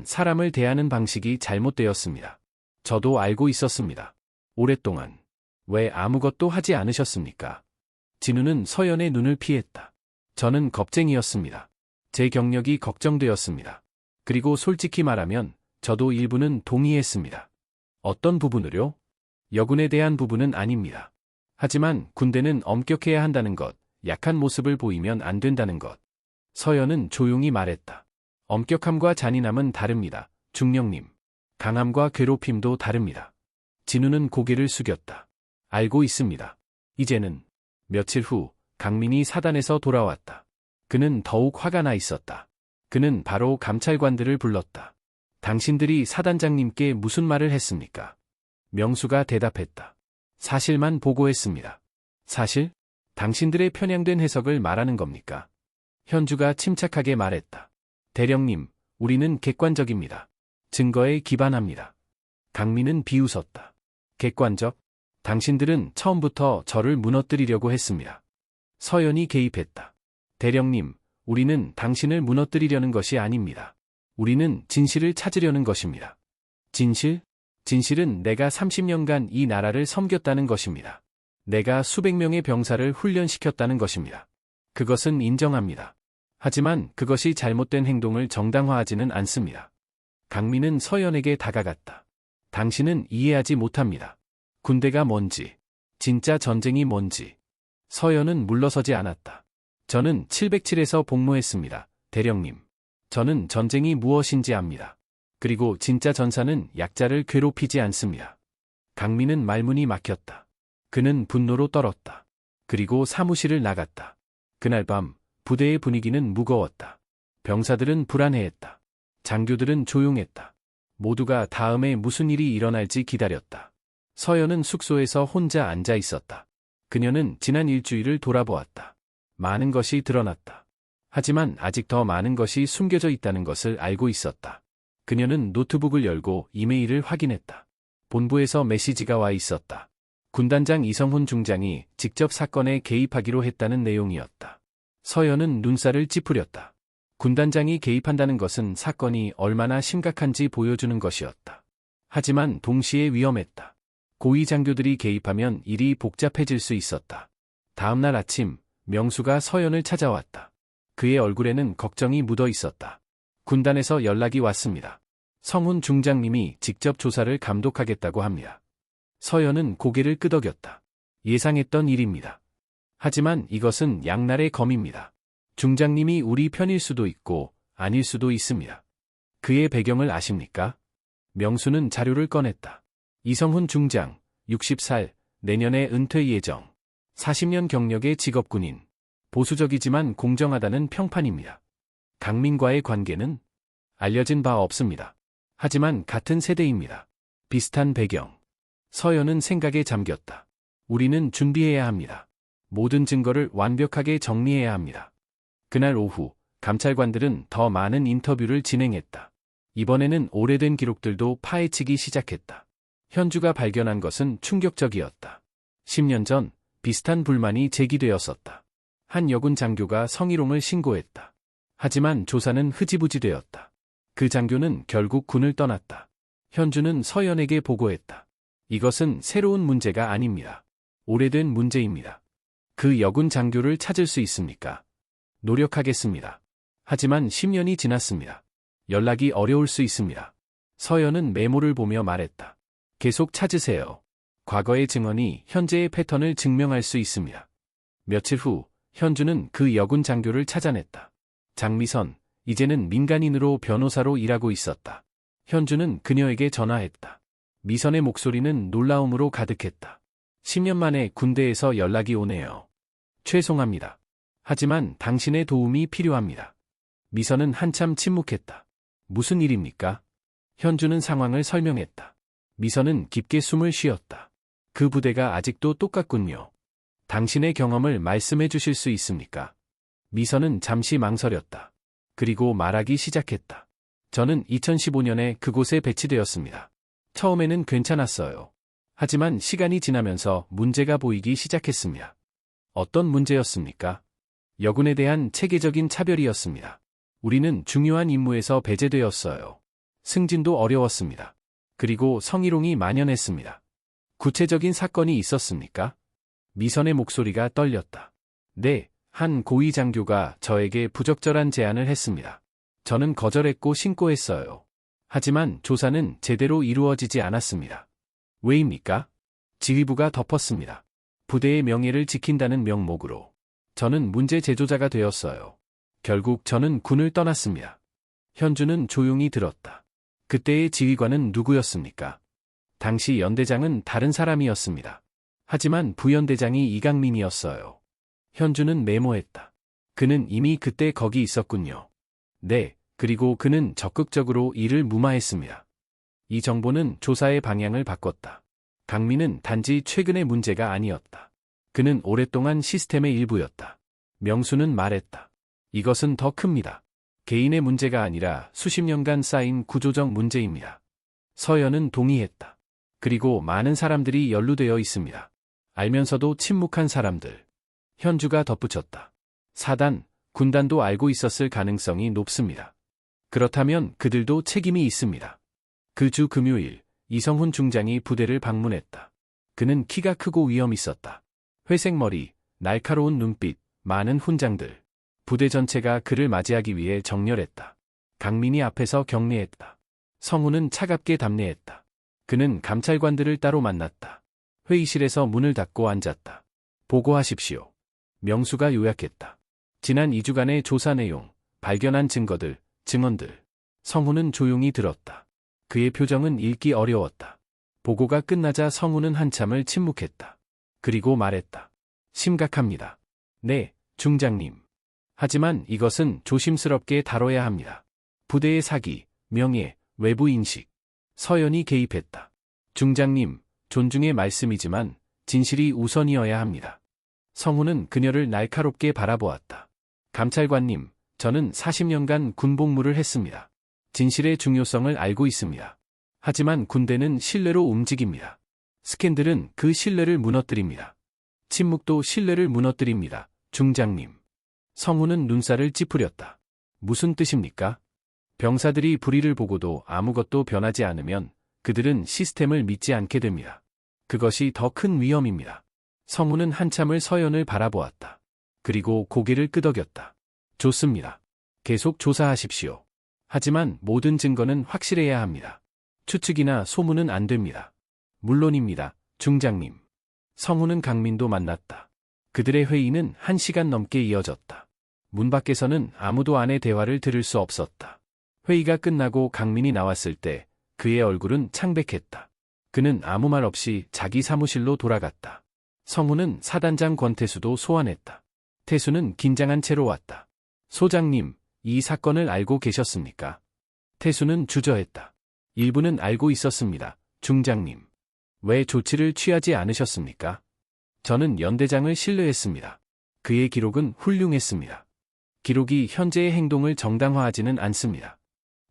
Speaker 1: 사람을 대하는 방식이 잘못되었습니다. 저도 알고 있었습니다. 오랫동안. 왜 아무것도 하지 않으셨습니까? 진우는 서연의 눈을 피했다. 저는 겁쟁이였습니다. 제 경력이 걱정되었습니다. 그리고 솔직히 말하면 저도 일부는 동의했습니다. 어떤 부분으로요? 여군에 대한 부분은 아닙니다. 하지만 군대는 엄격해야 한다는 것, 약한 모습을 보이면 안 된다는 것. 서연은 조용히 말했다. 엄격함과 잔인함은 다릅니다. 중령님. 강함과 괴롭힘도 다릅니다. 진우는 고개를 숙였다. 알고 있습니다. 이제는. 며칠 후 강민이 사단에서 돌아왔다. 그는 더욱 화가 나 있었다. 그는 바로 감찰관들을 불렀다. 당신들이 사단장님께 무슨 말을 했습니까? 명수가 대답했다. 사실만 보고했습니다. 사실? 당신들의 편향된 해석을 말하는 겁니까? 현주가 침착하게 말했다. 대령님, 우리는 객관적입니다. 증거에 기반합니다. 강민은 비웃었다. 객관적? 당신들은 처음부터 저를 무너뜨리려고 했습니다. 서연이 개입했다. 대령님, 우리는 당신을 무너뜨리려는 것이 아닙니다. 우리는 진실을 찾으려는 것입니다. 진실? 진실은 내가 30년간 이 나라를 섬겼다는 것입니다. 내가 수백 명의 병사를 훈련시켰다는 것입니다. 그것은 인정합니다. 하지만 그것이 잘못된 행동을 정당화하지는 않습니다. 강민은 서연에게 다가갔다. 당신은 이해하지 못합니다. 군대가 뭔지, 진짜 전쟁이 뭔지. 서연은 물러서지 않았다. 저는 707에서 복무했습니다, 대령님. 저는 전쟁이 무엇인지 압니다. 그리고 진짜 전사는 약자를 괴롭히지 않습니다. 강민은 말문이 막혔다. 그는 분노로 떨었다. 그리고 사무실을 나갔다. 그날 밤 부대의 분위기는 무거웠다. 병사들은 불안해했다. 장교들은 조용했다. 모두가 다음에 무슨 일이 일어날지 기다렸다. 서연은 숙소에서 혼자 앉아 있었다. 그녀는 지난 일주일을 돌아보았다. 많은 것이 드러났다. 하지만 아직 더 많은 것이 숨겨져 있다는 것을 알고 있었다. 그녀는 노트북을 열고 이메일을 확인했다. 본부에서 메시지가 와 있었다. 군단장 이성훈 중장이 직접 사건에 개입하기로 했다는 내용이었다. 서연은 눈살을 찌푸렸다. 군단장이 개입한다는 것은 사건이 얼마나 심각한지 보여주는 것이었다. 하지만 동시에 위험했다. 고위 장교들이 개입하면 일이 복잡해질 수 있었다. 다음 날 아침, 명수가 서연을 찾아왔다. 그의 얼굴에는 걱정이 묻어 있었다. 군단에서 연락이 왔습니다. 성훈 중장님이 직접 조사를 감독하겠다고 합니다. 서연은 고개를 끄덕였다. 예상했던 일입니다. 하지만 이것은 양날의 검입니다. 중장님이 우리 편일 수도 있고 아닐 수도 있습니다. 그의 배경을 아십니까? 명수는 자료를 꺼냈다. 이성훈 중장, 60살, 내년에 은퇴 예정. 40년 경력의 직업군인. 보수적이지만 공정하다는 평판입니다. 강민과의 관계는 알려진 바 없습니다. 하지만 같은 세대입니다. 비슷한 배경. 서연은 생각에 잠겼다. 우리는 준비해야 합니다. 모든 증거를 완벽하게 정리해야 합니다. 그날 오후, 감찰관들은 더 많은 인터뷰를 진행했다. 이번에는 오래된 기록들도 파헤치기 시작했다. 현주가 발견한 것은 충격적이었다. 10년 전 비슷한 불만이 제기되었었다. 한 여군 장교가 성희롱을 신고했다. 하지만 조사는 흐지부지 되었다. 그 장교는 결국 군을 떠났다. 현주는 서연에게 보고했다. 이것은 새로운 문제가 아닙니다. 오래된 문제입니다. 그 여군 장교를 찾을 수 있습니까? 노력하겠습니다. 하지만 10년이 지났습니다. 연락이 어려울 수 있습니다. 서연은 메모를 보며 말했다. 계속 찾으세요. 과거의 증언이 현재의 패턴을 증명할 수 있습니다. 며칠 후, 현주는 그 여군 장교를 찾아냈다. 장미선, 이제는 민간인으로 변호사로 일하고 있었다. 현주는 그녀에게 전화했다. 미선의 목소리는 놀라움으로 가득했다. 10년 만에 군대에서 연락이 오네요. 죄송합니다. 하지만 당신의 도움이 필요합니다. 미선은 한참 침묵했다. 무슨 일입니까? 현주는 상황을 설명했다. 미선은 깊게 숨을 쉬었다. 그 부대가 아직도 똑같군요. 당신의 경험을 말씀해 주실 수 있습니까? 미선은 잠시 망설였다. 그리고 말하기 시작했다. 저는 2015년에 그곳에 배치되었습니다. 처음에는 괜찮았어요. 하지만 시간이 지나면서 문제가 보이기 시작했습니다. 어떤 문제였습니까? 여군에 대한 체계적인 차별이었습니다. 우리는 중요한 임무에서 배제되었어요. 승진도 어려웠습니다. 그리고 성희롱이 만연했습니다. 구체적인 사건이 있었습니까? 미선의 목소리가 떨렸다. 네, 한 고위 장교가 저에게 부적절한 제안을 했습니다. 저는 거절했고 신고했어요. 하지만 조사는 제대로 이루어지지 않았습니다. 왜입니까? 지휘부가 덮었습니다. 부대의 명예를 지킨다는 명목으로. 저는 문제 제조자가 되었어요. 결국 저는 군을 떠났습니다. 현주는 조용히 들었다. 그때의 지휘관은 누구였습니까? 당시 연대장은 다른 사람이었습니다. 하지만 부연대장이 이강민이었어요. 현주는 메모했다. 그는 이미 그때 거기 있었군요. 네, 그리고 그는 적극적으로 이를 무마했습니다. 이 정보는 조사의 방향을 바꿨다. 강민은 단지 최근의 문제가 아니었다. 그는 오랫동안 시스템의 일부였다. 명수는 말했다. 이것은 더 큽니다. 개인의 문제가 아니라 수십 년간 쌓인 구조적 문제입니다. 서연은 동의했다. 그리고 많은 사람들이 연루되어 있습니다. 알면서도 침묵한 사람들. 현주가 덧붙였다. 사단, 군단도 알고 있었을 가능성이 높습니다. 그렇다면 그들도 책임이 있습니다. 그 주 금요일, 이성훈 중장이 부대를 방문했다. 그는 키가 크고 위험 있었다. 회색 머리, 날카로운 눈빛, 많은 훈장들. 부대 전체가 그를 맞이하기 위해 정렬했다. 강민이 앞에서 격례했다. 성훈은 차갑게 답례했다. 그는 감찰관들을 따로 만났다. 회의실에서 문을 닫고 앉았다. 보고하십시오. 명수가 요약했다. 지난 2주간의 조사 내용, 발견한 증거들, 증언들. 성훈은 조용히 들었다. 그의 표정은 읽기 어려웠다. 보고가 끝나자 성훈은 한참을 침묵했다. 그리고 말했다. 심각합니다. 네, 중장님. 하지만 이것은 조심스럽게 다뤄야 합니다. 부대의 사기, 명예, 외부 인식. 서연이 개입했다. 중장님, 존중의 말씀이지만 진실이 우선이어야 합니다. 성훈은 그녀를 날카롭게 바라보았다. 감찰관님, 저는 40년간 군복무를 했습니다. 진실의 중요성을 알고 있습니다. 하지만 군대는 신뢰로 움직입니다. 스캔들은 그 신뢰를 무너뜨립니다. 침묵도 신뢰를 무너뜨립니다. 중장님. 성훈은 눈살을 찌푸렸다. 무슨 뜻입니까? 병사들이 불의를 보고도 아무것도 변하지 않으면 그들은 시스템을 믿지 않게 됩니다. 그것이 더 큰 위험입니다. 성훈은 한참을 서연을 바라보았다. 그리고 고개를 끄덕였다. 좋습니다. 계속 조사하십시오. 하지만 모든 증거는 확실해야 합니다. 추측이나 소문은 안 됩니다. 물론입니다, 중장님. 성훈은 강민도 만났다. 그들의 회의는 1시간 넘게 이어졌다. 문 밖에서는 아무도 안의 대화를 들을 수 없었다. 회의가 끝나고 강민이 나왔을 때 그의 얼굴은 창백했다. 그는 아무 말 없이 자기 사무실로 돌아갔다. 성훈은 사단장 권태수도 소환했다. 태수는 긴장한 채로 왔다. 소장님, 이 사건을 알고 계셨습니까? 태수는 주저했다. 일부는 알고 있었습니다, 중장님. 왜 조치를 취하지 않으셨습니까? 저는 연대장을 신뢰했습니다. 그의 기록은 훌륭했습니다. 기록이 현재의 행동을 정당화하지는 않습니다.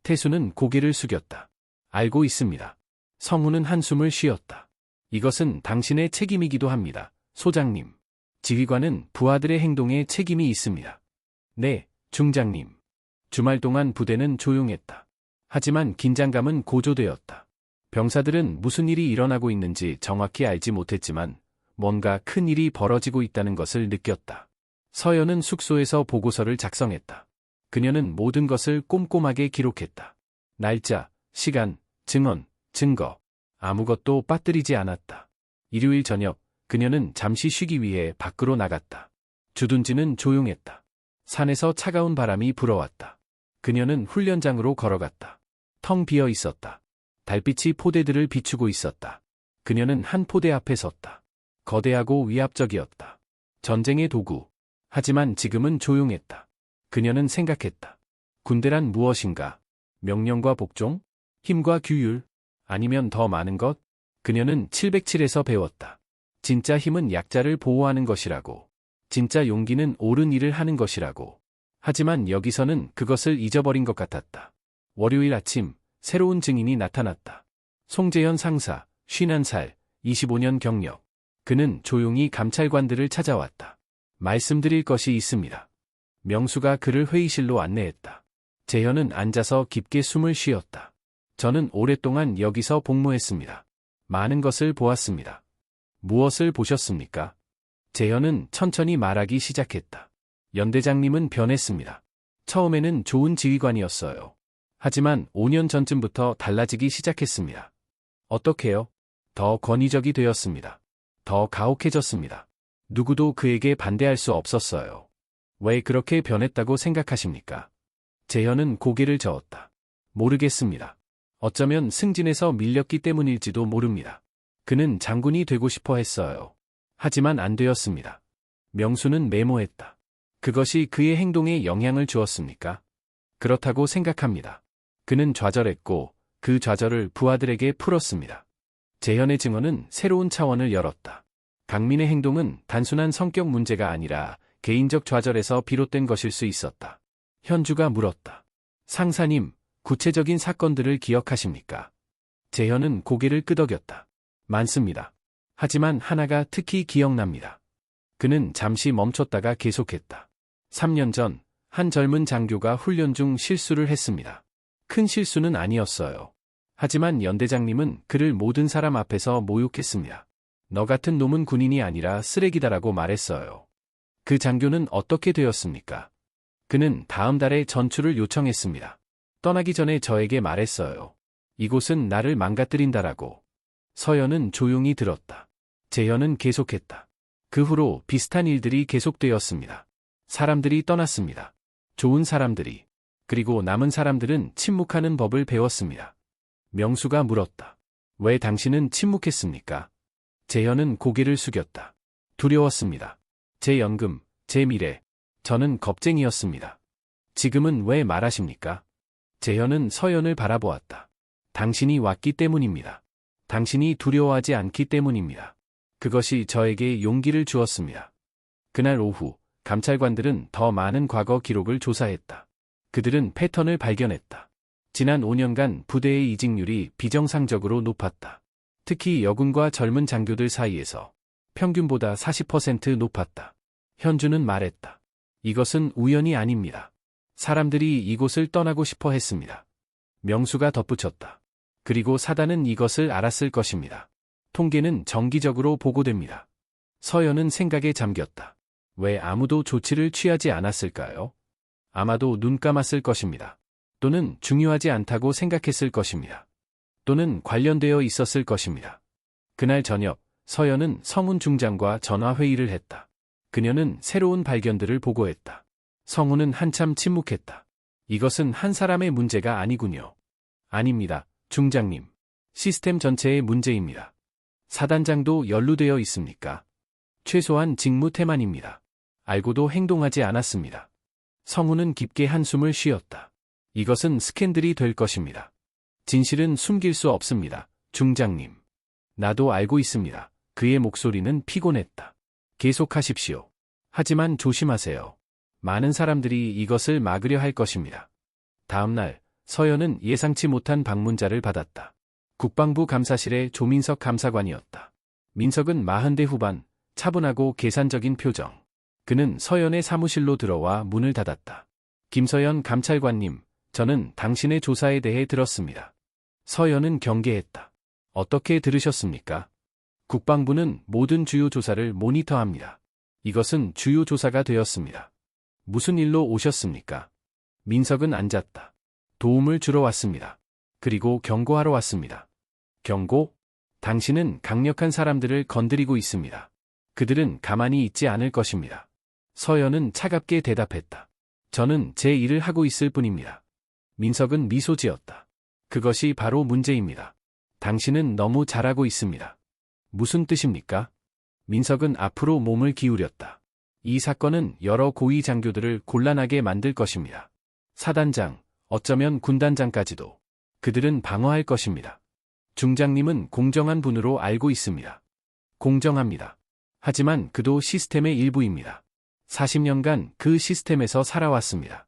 Speaker 1: 태수는 고개를 숙였다. 알고 있습니다. 성훈은 한숨을 쉬었다. 이것은 당신의 책임이기도 합니다, 소장님. 지휘관은 부하들의 행동에 책임이 있습니다. 네, 중장님. 주말 동안 부대는 조용했다. 하지만 긴장감은 고조되었다. 병사들은 무슨 일이 일어나고 있는지 정확히 알지 못했지만 뭔가 큰 일이 벌어지고 있다는 것을 느꼈다. 서연은 숙소에서 보고서를 작성했다. 그녀는 모든 것을 꼼꼼하게 기록했다. 날짜, 시간, 증언, 증거. 아무것도 빠뜨리지 않았다. 일요일 저녁, 그녀는 잠시 쉬기 위해 밖으로 나갔다. 주둔지는 조용했다. 산에서 차가운 바람이 불어왔다. 그녀는 훈련장으로 걸어갔다. 텅 비어 있었다. 달빛이 포대들을 비추고 있었다. 그녀는 한 포대 앞에 섰다. 거대하고 위압적이었다. 전쟁의 도구. 하지만 지금은 조용했다. 그녀는 생각했다. 군대란 무엇인가? 명령과 복종? 힘과 규율? 아니면 더 많은 것? 그녀는 707에서 배웠다. 진짜 힘은 약자를 보호하는 것이라고. 진짜 용기는 옳은 일을 하는 것이라고. 하지만 여기서는 그것을 잊어버린 것 같았다. 월요일 아침, 새로운 증인이 나타났다. 송재현 상사, 51살, 25년 경력. 그는 조용히 감찰관들을 찾아왔다. 말씀드릴 것이 있습니다. 명수가 그를 회의실로 안내했다. 재현은 앉아서 깊게 숨을 쉬었다. 저는 오랫동안 여기서 복무했습니다. 많은 것을 보았습니다. 무엇을 보셨습니까? 재현은 천천히 말하기 시작했다. 연대장님은 변했습니다. 처음에는 좋은 지휘관이었어요. 하지만 5년 전쯤부터 달라지기 시작했습니다. 어떻게요? 더 권위적이 되었습니다. 더 가혹해졌습니다. 누구도 그에게 반대할 수 없었어요. 왜 그렇게 변했다고 생각하십니까? 재현은 고개를 저었다. 모르겠습니다. 어쩌면 승진에서 밀렸기 때문일지도 모릅니다. 그는 장군이 되고 싶어 했어요. 하지만 안 되었습니다. 명수는 메모했다. 그것이 그의 행동에 영향을 주었습니까? 그렇다고 생각합니다. 그는 좌절했고 그 좌절을 부하들에게 풀었습니다. 재현의 증언은 새로운 차원을 열었다. 강민의 행동은 단순한 성격 문제가 아니라 개인적 좌절에서 비롯된 것일 수 있었다. 현주가 물었다. 상사님, 구체적인 사건들을 기억하십니까? 재현은 고개를 끄덕였다. 많습니다. 하지만 하나가 특히 기억납니다. 그는 잠시 멈췄다가 계속했다. 3년 전, 한 젊은 장교가 훈련 중 실수를 했습니다. 큰 실수는 아니었어요. 하지만 연대장님은 그를 모든 사람 앞에서 모욕했습니다. 너 같은 놈은 군인이 아니라 쓰레기다라고 말했어요. 그 장교는 어떻게 되었습니까? 그는 다음 달에 전출을 요청했습니다. 떠나기 전에 저에게 말했어요. 이곳은 나를 망가뜨린다라고. 서연은 조용히 들었다. 재현은 계속했다. 그 후로 비슷한 일들이 계속되었습니다. 사람들이 떠났습니다. 좋은 사람들이. 그리고 남은 사람들은 침묵하는 법을 배웠습니다. 명수가 물었다. 왜 당신은 침묵했습니까? 재현은 고개를 숙였다. 두려웠습니다. 제 연금, 제 미래. 저는 겁쟁이였습니다. 지금은 왜 말하십니까? 재현은 서연을 바라보았다. 당신이 왔기 때문입니다. 당신이 두려워하지 않기 때문입니다. 그것이 저에게 용기를 주었습니다. 그날 오후, 감찰관들은 더 많은 과거 기록을 조사했다. 그들은 패턴을 발견했다. 지난 5년간 부대의 이직률이 비정상적으로 높았다. 특히 여군과 젊은 장교들 사이에서 평균보다 40% 높았다. 현주는 말했다. 이것은 우연이 아닙니다. 사람들이 이곳을 떠나고 싶어 했습니다. 명수가 덧붙였다. 그리고 사단은 이것을 알았을 것입니다. 통계는 정기적으로 보고됩니다. 서연은 생각에 잠겼다. 왜 아무도 조치를 취하지 않았을까요? 아마도 눈 감았을 것입니다. 또는 중요하지 않다고 생각했을 것입니다. 또는 관련되어 있었을 것입니다. 그날 저녁, 서연은 성훈 중장과 전화회의를 했다. 그녀는 새로운 발견들을 보고했다. 성훈은 한참 침묵했다. 이것은 한 사람의 문제가 아니군요. 아닙니다, 중장님. 시스템 전체의 문제입니다. 사단장도 연루되어 있습니까? 최소한 직무 태만입니다. 알고도 행동하지 않았습니다. 성훈은 깊게 한숨을 쉬었다. 이것은 스캔들이 될 것입니다. 진실은 숨길 수 없습니다, 중장님. 나도 알고 있습니다. 그의 목소리는 피곤했다. 계속하십시오. 하지만 조심하세요. 많은 사람들이 이것을 막으려 할 것입니다. 다음 날, 서연은 예상치 못한 방문자를 받았다. 국방부 감사실의 조민석 감사관이었다. 민석은 40대 후반, 차분하고 계산적인 표정. 그는 서연의 사무실로 들어와 문을 닫았다. 김서연 감찰관님, 저는 당신의 조사에 대해 들었습니다. 서연은 경계했다. 어떻게 들으셨습니까? 국방부는 모든 주요 조사를 모니터합니다. 이것은 주요 조사가 되었습니다. 무슨 일로 오셨습니까? 민석은 앉았다. 도움을 주러 왔습니다. 그리고 경고하러 왔습니다. 경고? 당신은 강력한 사람들을 건드리고 있습니다. 그들은 가만히 있지 않을 것입니다. 서연은 차갑게 대답했다. 저는 제 일을 하고 있을 뿐입니다. 민석은 미소 지었다. 그것이 바로 문제입니다. 당신은 너무 잘하고 있습니다. 무슨 뜻입니까? 민석은 앞으로 몸을 기울였다. 이 사건은 여러 고위 장교들을 곤란하게 만들 것입니다. 사단장, 어쩌면 군단장까지도. 그들은 방어할 것입니다. 중장님은 공정한 분으로 알고 있습니다. 공정합니다. 하지만 그도 시스템의 일부입니다. 40년간 그 시스템에서 살아왔습니다.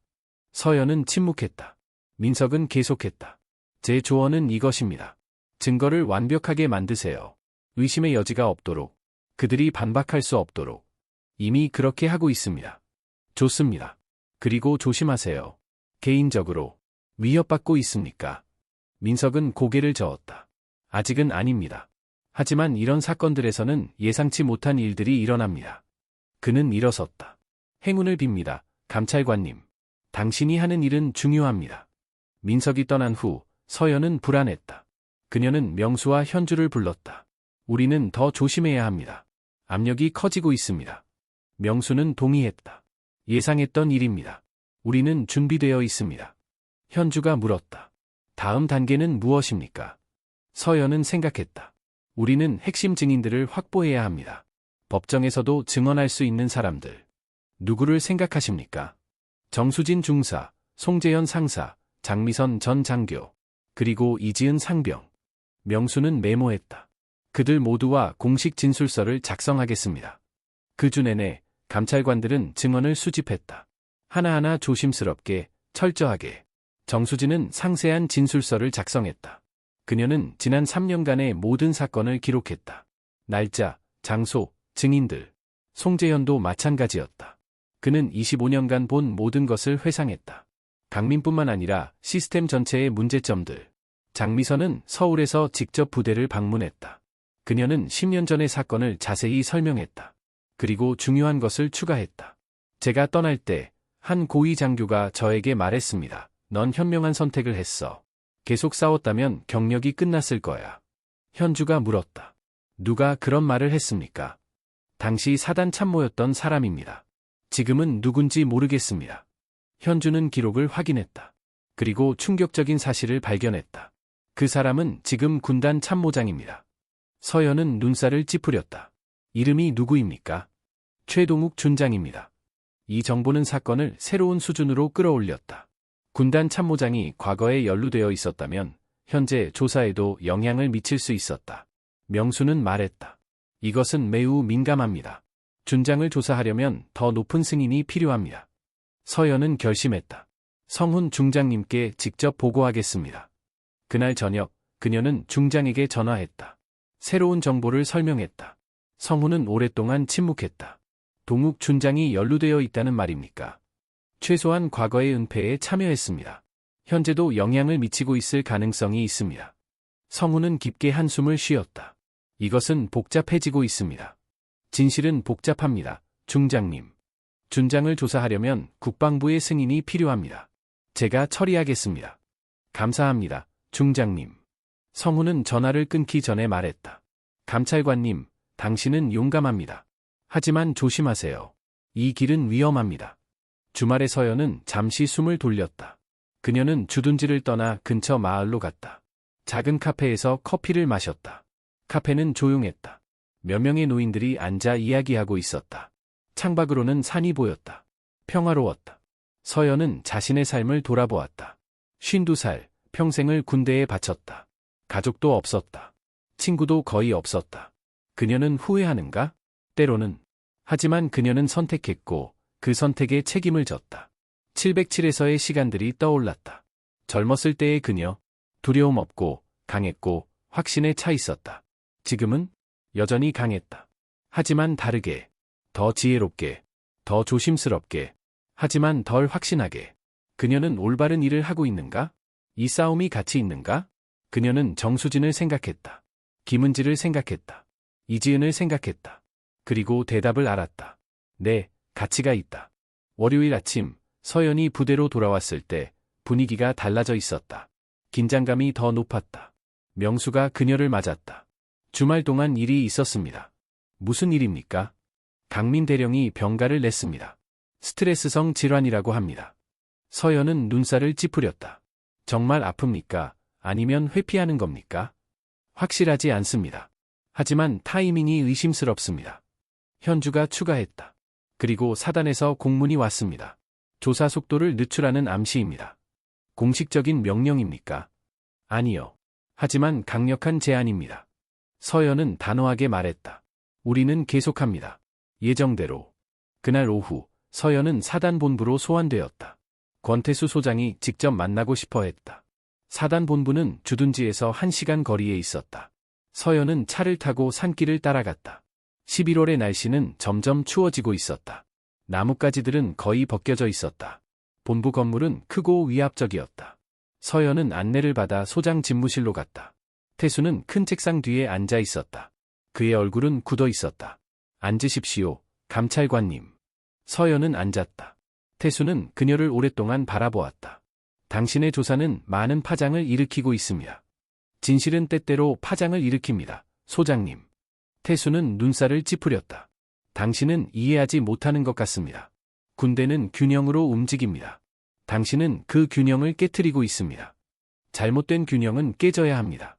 Speaker 1: 서연은 침묵했다. 민석은 계속했다. 제 조언은 이것입니다. 증거를 완벽하게 만드세요. 의심의 여지가 없도록. 그들이 반박할 수 없도록. 이미 그렇게 하고 있습니다. 좋습니다. 그리고 조심하세요. 개인적으로 위협받고 있습니까? 민석은 고개를 저었다. 아직은 아닙니다. 하지만 이런 사건들에서는 예상치 못한 일들이 일어납니다. 그는 일어섰다. 행운을 빕니다, 감찰관님. 당신이 하는 일은 중요합니다. 민석이 떠난 후 서연은 불안했다. 그녀는 명수와 현주를 불렀다. 우리는 더 조심해야 합니다. 압력이 커지고 있습니다. 명수는 동의했다. 예상했던 일입니다. 우리는 준비되어 있습니다. 현주가 물었다. 다음 단계는 무엇입니까? 서연은 생각했다. 우리는 핵심 증인들을 확보해야 합니다. 법정에서도 증언할 수 있는 사람들. 누구를 생각하십니까? 정수진 중사, 송재현 상사, 장미선 전 장교, 그리고 이지은 상병. 명수는 메모했다. 그들 모두와 공식 진술서를 작성하겠습니다. 그 주 내내 감찰관들은 증언을 수집했다. 하나하나 조심스럽게, 철저하게. 정수진은 상세한 진술서를 작성했다. 그녀는 지난 3년간의 모든 사건을 기록했다. 날짜, 장소, 증인들. 송재현도 마찬가지였다. 그는 25년간 본 모든 것을 회상했다. 강민뿐만 아니라 시스템 전체의 문제점들. 장미선은 서울에서 직접 부대를 방문했다. 그녀는 10년 전의 사건을 자세히 설명했다. 그리고 중요한 것을 추가했다. 제가 떠날 때 한 고위 장교가 저에게 말했습니다. 넌 현명한 선택을 했어. 계속 싸웠다면 경력이 끝났을 거야. 현주가 물었다. 누가 그런 말을 했습니까? 당시 사단 참모였던 사람입니다. 지금은 누군지 모르겠습니다. 현주는 기록을 확인했다. 그리고 충격적인 사실을 발견했다. 그 사람은 지금 군단 참모장입니다. 서연은 눈살을 찌푸렸다. 이름이 누구입니까? 최동욱 준장입니다. 이 정보는 사건을 새로운 수준으로 끌어올렸다. 군단 참모장이 과거에 연루되어 있었다면 현재 조사에도 영향을 미칠 수 있었다. 명수는 말했다. 이것은 매우 민감합니다. 준장을 조사하려면 더 높은 승인이 필요합니다. 서연은 결심했다. 성훈 중장님께 직접 보고하겠습니다. 그날 저녁, 그녀는 중장에게 전화했다. 새로운 정보를 설명했다. 성훈은 오랫동안 침묵했다. 동욱 준장이 연루되어 있다는 말입니까? 최소한 과거의 은폐에 참여했습니다. 현재도 영향을 미치고 있을 가능성이 있습니다. 성훈은 깊게 한숨을 쉬었다. 이것은 복잡해지고 있습니다. 진실은 복잡합니다. 중장님. 준장을 조사하려면 국방부의 승인이 필요합니다. 제가 처리하겠습니다. 감사합니다. 중장님. 성훈은 전화를 끊기 전에 말했다. 감찰관님, 당신은 용감합니다. 하지만 조심하세요. 이 길은 위험합니다. 주말에 서연은 잠시 숨을 돌렸다. 그녀는 주둔지를 떠나 근처 마을로 갔다. 작은 카페에서 커피를 마셨다. 카페는 조용했다. 몇 명의 노인들이 앉아 이야기하고 있었다. 창밖으로는 산이 보였다. 평화로웠다. 서연은 자신의 삶을 돌아보았다. 52살, 평생을 군대에 바쳤다. 가족도 없었다. 친구도 거의 없었다. 그녀는 후회하는가? 때로는. 하지만 그녀는 선택했고 그 선택에 책임을 졌다. 707에서의 시간들이 떠올랐다. 젊었을 때의 그녀. 두려움 없고 강했고 확신에 차 있었다. 지금은 여전히 강했다. 하지만 다르게. 더 지혜롭게. 더 조심스럽게. 하지만 덜 확신하게. 그녀는 올바른 일을 하고 있는가? 이 싸움이 가치 있는가? 그녀는 정수진을 생각했다. 김은지를 생각했다. 이지은을 생각했다. 그리고 대답을 알았다. 네, 가치가 있다. 월요일 아침, 서연이 부대로 돌아왔을 때 분위기가 달라져 있었다. 긴장감이 더 높았다. 명수가 그녀를 맞았다. 주말 동안 일이 있었습니다. 무슨 일입니까? 강민 대령이 병가를 냈습니다. 스트레스성 질환이라고 합니다. 서연은 눈살을 찌푸렸다. 정말 아픕니까? 아니면 회피하는 겁니까? 확실하지 않습니다. 하지만 타이밍이 의심스럽습니다. 현주가 추가했다. 그리고 사단에서 공문이 왔습니다. 조사 속도를 늦추라는 암시입니다. 공식적인 명령입니까? 아니요. 하지만 강력한 제안입니다. 서연은 단호하게 말했다. 우리는 계속합니다. 예정대로. 그날 오후, 서연은 사단본부로 소환되었다. 권태수 소장이 직접 만나고 싶어 했다. 사단본부는 주둔지에서 1시간 거리에 있었다. 서연은 차를 타고 산길을 따라갔다. 11월의 날씨는 점점 추워지고 있었다. 나뭇가지들은 거의 벗겨져 있었다. 본부 건물은 크고 위압적이었다. 서연은 안내를 받아 소장 집무실로 갔다. 태수는 큰 책상 뒤에 앉아 있었다. 그의 얼굴은 굳어 있었다. 앉으십시오, 감찰관님. 서연은 앉았다. 태수는 그녀를 오랫동안 바라보았다. 당신의 조사는 많은 파장을 일으키고 있습니다. 진실은 때때로 파장을 일으킵니다, 소장님. 태수는 눈살을 찌푸렸다. 당신은 이해하지 못하는 것 같습니다. 군대는 균형으로 움직입니다. 당신은 그 균형을 깨트리고 있습니다. 잘못된 균형은 깨져야 합니다.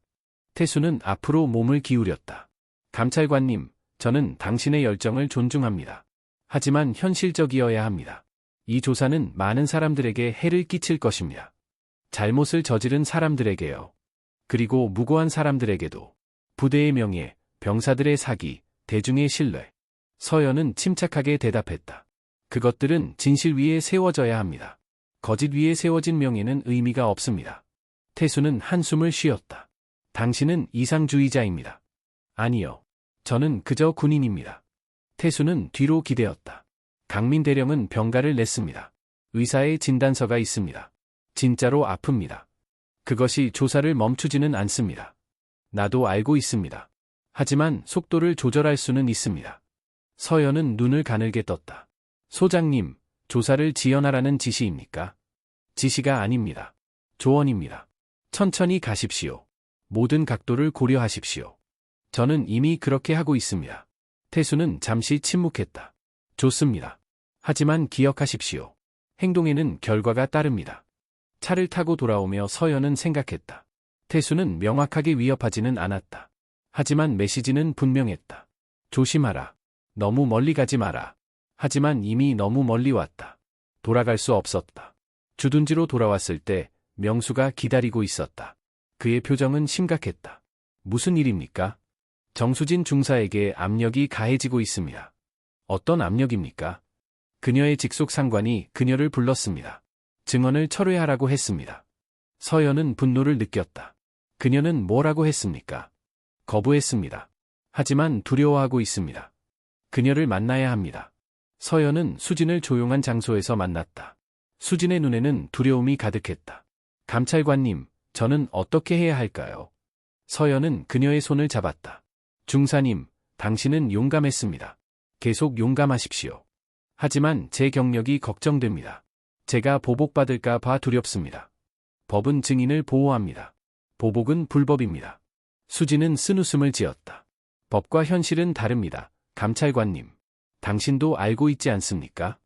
Speaker 1: 태수는 앞으로 몸을 기울였다. 감찰관님, 저는 당신의 열정을 존중합니다. 하지만 현실적이어야 합니다. 이 조사는 많은 사람들에게 해를 끼칠 것입니다. 잘못을 저지른 사람들에게요. 그리고 무고한 사람들에게도. 부대의 명예, 병사들의 사기, 대중의 신뢰. 서연은 침착하게 대답했다. 그것들은 진실 위에 세워져야 합니다. 거짓 위에 세워진 명예는 의미가 없습니다. 태수는 한숨을 쉬었다. 당신은 이상주의자입니다. 아니요. 저는 그저 군인입니다. 태수는 뒤로 기대었다. 강민 대령은 병가를 냈습니다. 의사의 진단서가 있습니다. 진짜로 아픕니다. 그것이 조사를 멈추지는 않습니다. 나도 알고 있습니다. 하지만 속도를 조절할 수는 있습니다. 서연은 눈을 가늘게 떴다. 소장님, 조사를 지연하라는 지시입니까? 지시가 아닙니다. 조언입니다. 천천히 가십시오. 모든 각도를 고려하십시오. 저는 이미 그렇게 하고 있습니다. 태수는 잠시 침묵했다. 좋습니다. 하지만 기억하십시오. 행동에는 결과가 따릅니다. 차를 타고 돌아오며 서연은 생각했다. 태수는 명확하게 위협하지는 않았다. 하지만 메시지는 분명했다. 조심하라. 너무 멀리 가지 마라. 하지만 이미 너무 멀리 왔다. 돌아갈 수 없었다. 주둔지로 돌아왔을 때 명수가 기다리고 있었다. 그의 표정은 심각했다. 무슨 일입니까? 정수진 중사에게 압력이 가해지고 있습니다. 어떤 압력입니까? 그녀의 직속 상관이 그녀를 불렀습니다. 증언을 철회하라고 했습니다. 서연은 분노를 느꼈다. 그녀는 뭐라고 했습니까? 거부했습니다. 하지만 두려워하고 있습니다. 그녀를 만나야 합니다. 서연은 수진을 조용한 장소에서 만났다. 수진의 눈에는 두려움이 가득했다. 감찰관님, 저는 어떻게 해야 할까요? 서연은 그녀의 손을 잡았다. 중사님, 당신은 용감했습니다. 계속 용감하십시오. 하지만 제 경력이 걱정됩니다. 제가 보복받을까 봐 두렵습니다. 법은 증인을 보호합니다. 보복은 불법입니다. 수진은 쓴웃음을 지었다. 법과 현실은 다릅니다. 감찰관님. 당신도 알고 있지 않습니까?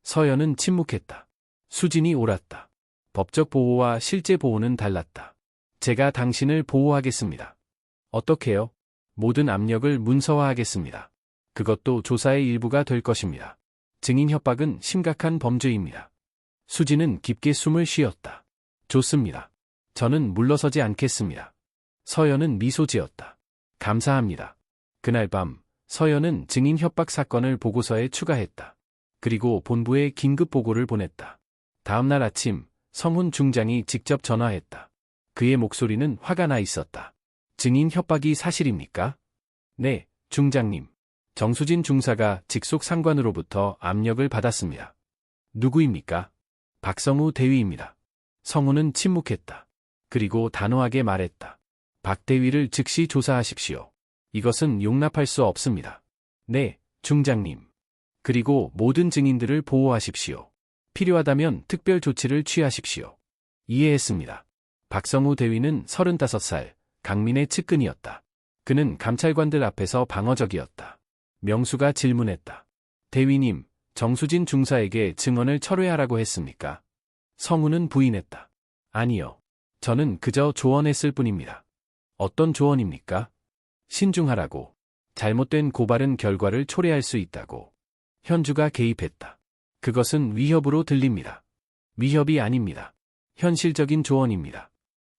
Speaker 1: 서연은 침묵했다. 수진이 옳았다. 법적 보호와 실제 보호는 달랐다. 제가 당신을 보호하겠습니다. 어떻게요? 모든 압력을 문서화하겠습니다. 그것도 조사의 일부가 될 것입니다. 증인 협박은 심각한 범죄입니다. 수진은 깊게 숨을 쉬었다. 좋습니다. 저는 물러서지 않겠습니다. 서연은 미소 지었다. 감사합니다. 그날 밤, 서연은 증인 협박 사건을 보고서에 추가했다. 그리고 본부에 긴급 보고를 보냈다. 다음날 아침, 성훈 중장이 직접 전화했다. 그의 목소리는 화가 나 있었다. 증인 협박이 사실입니까? 네, 중장님. 정수진 중사가 직속 상관으로부터 압력을 받았습니다. 누구입니까? 박성우 대위입니다. 성훈은 침묵했다. 그리고 단호하게 말했다. 박 대위를 즉시 조사하십시오. 이것은 용납할 수 없습니다. 네, 중장님. 그리고 모든 증인들을 보호하십시오. 필요하다면 특별 조치를 취하십시오. 이해했습니다. 박성우 대위는 35살, 강민의 측근이었다. 그는 감찰관들 앞에서 방어적이었다. 명수가 질문했다. 대위님, 정수진 중사에게 증언을 철회하라고 했습니까? 성우는 부인했다. 아니요. 저는 그저 조언했을 뿐입니다. 어떤 조언입니까? 신중하라고. 잘못된 고발은 결과를 초래할 수 있다고. 현주가 개입했다. 그것은 위협으로 들립니다. 위협이 아닙니다. 현실적인 조언입니다.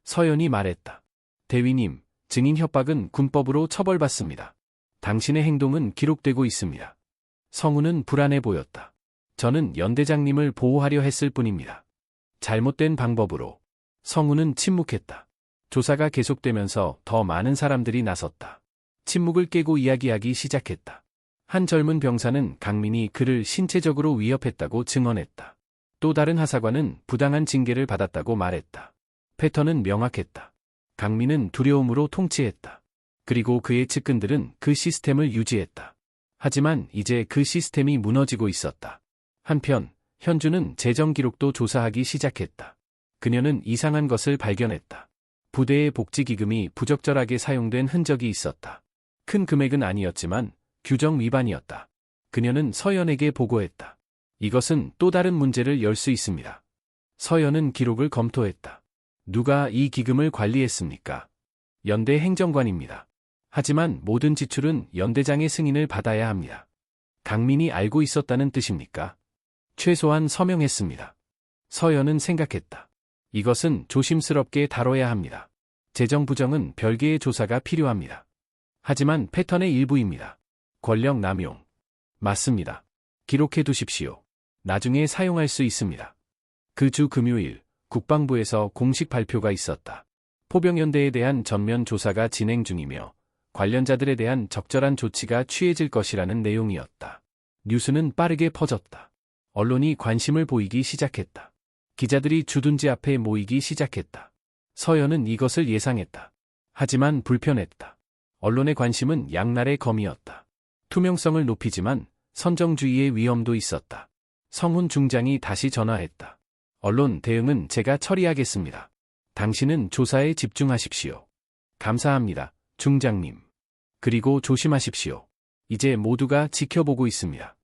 Speaker 1: 서연이 말했다. 대위님, 증인 협박은 군법으로 처벌받습니다. 당신의 행동은 기록되고 있습니다. 성우는 불안해 보였다. 저는 연대장님을 보호하려 했을 뿐입니다. 잘못된 방법으로. 성우는 침묵했다. 조사가 계속되면서 더 많은 사람들이 나섰다. 침묵을 깨고 이야기하기 시작했다. 한 젊은 병사는 강민이 그를 신체적으로 위협했다고 증언했다. 또 다른 하사관은 부당한 징계를 받았다고 말했다. 패턴은 명확했다. 강민은 두려움으로 통치했다. 그리고 그의 측근들은 그 시스템을 유지했다. 하지만 이제 그 시스템이 무너지고 있었다. 한편, 현주는 재정 기록도 조사하기 시작했다. 그녀는 이상한 것을 발견했다. 부대의 복지기금이 부적절하게 사용된 흔적이 있었다. 큰 금액은 아니었지만 규정 위반이었다. 그녀는 서연에게 보고했다. 이것은 또 다른 문제를 열 수 있습니다. 서연은 기록을 검토했다. 누가 이 기금을 관리했습니까? 연대 행정관입니다. 하지만 모든 지출은 연대장의 승인을 받아야 합니다. 강민이 알고 있었다는 뜻입니까? 최소한 서명했습니다. 서연은 생각했다. 이것은 조심스럽게 다뤄야 합니다. 재정 부정은 별개의 조사가 필요합니다. 하지만 패턴의 일부입니다. 권력 남용. 맞습니다. 기록해 두십시오. 나중에 사용할 수 있습니다. 그 주 금요일, 국방부에서 공식 발표가 있었다. 포병연대에 대한 전면 조사가 진행 중이며 관련자들에 대한 적절한 조치가 취해질 것이라는 내용이었다. 뉴스는 빠르게 퍼졌다. 언론이 관심을 보이기 시작했다. 기자들이 주둔지 앞에 모이기 시작했다. 서연은 이것을 예상했다. 하지만 불편했다. 언론의 관심은 양날의 검이었다. 투명성을 높이지만 선정주의의 위험도 있었다. 성훈 중장이 다시 전화했다. 언론 대응은 제가 처리하겠습니다. 당신은 조사에 집중하십시오. 감사합니다, 중장님. 그리고 조심하십시오. 이제 모두가 지켜보고 있습니다.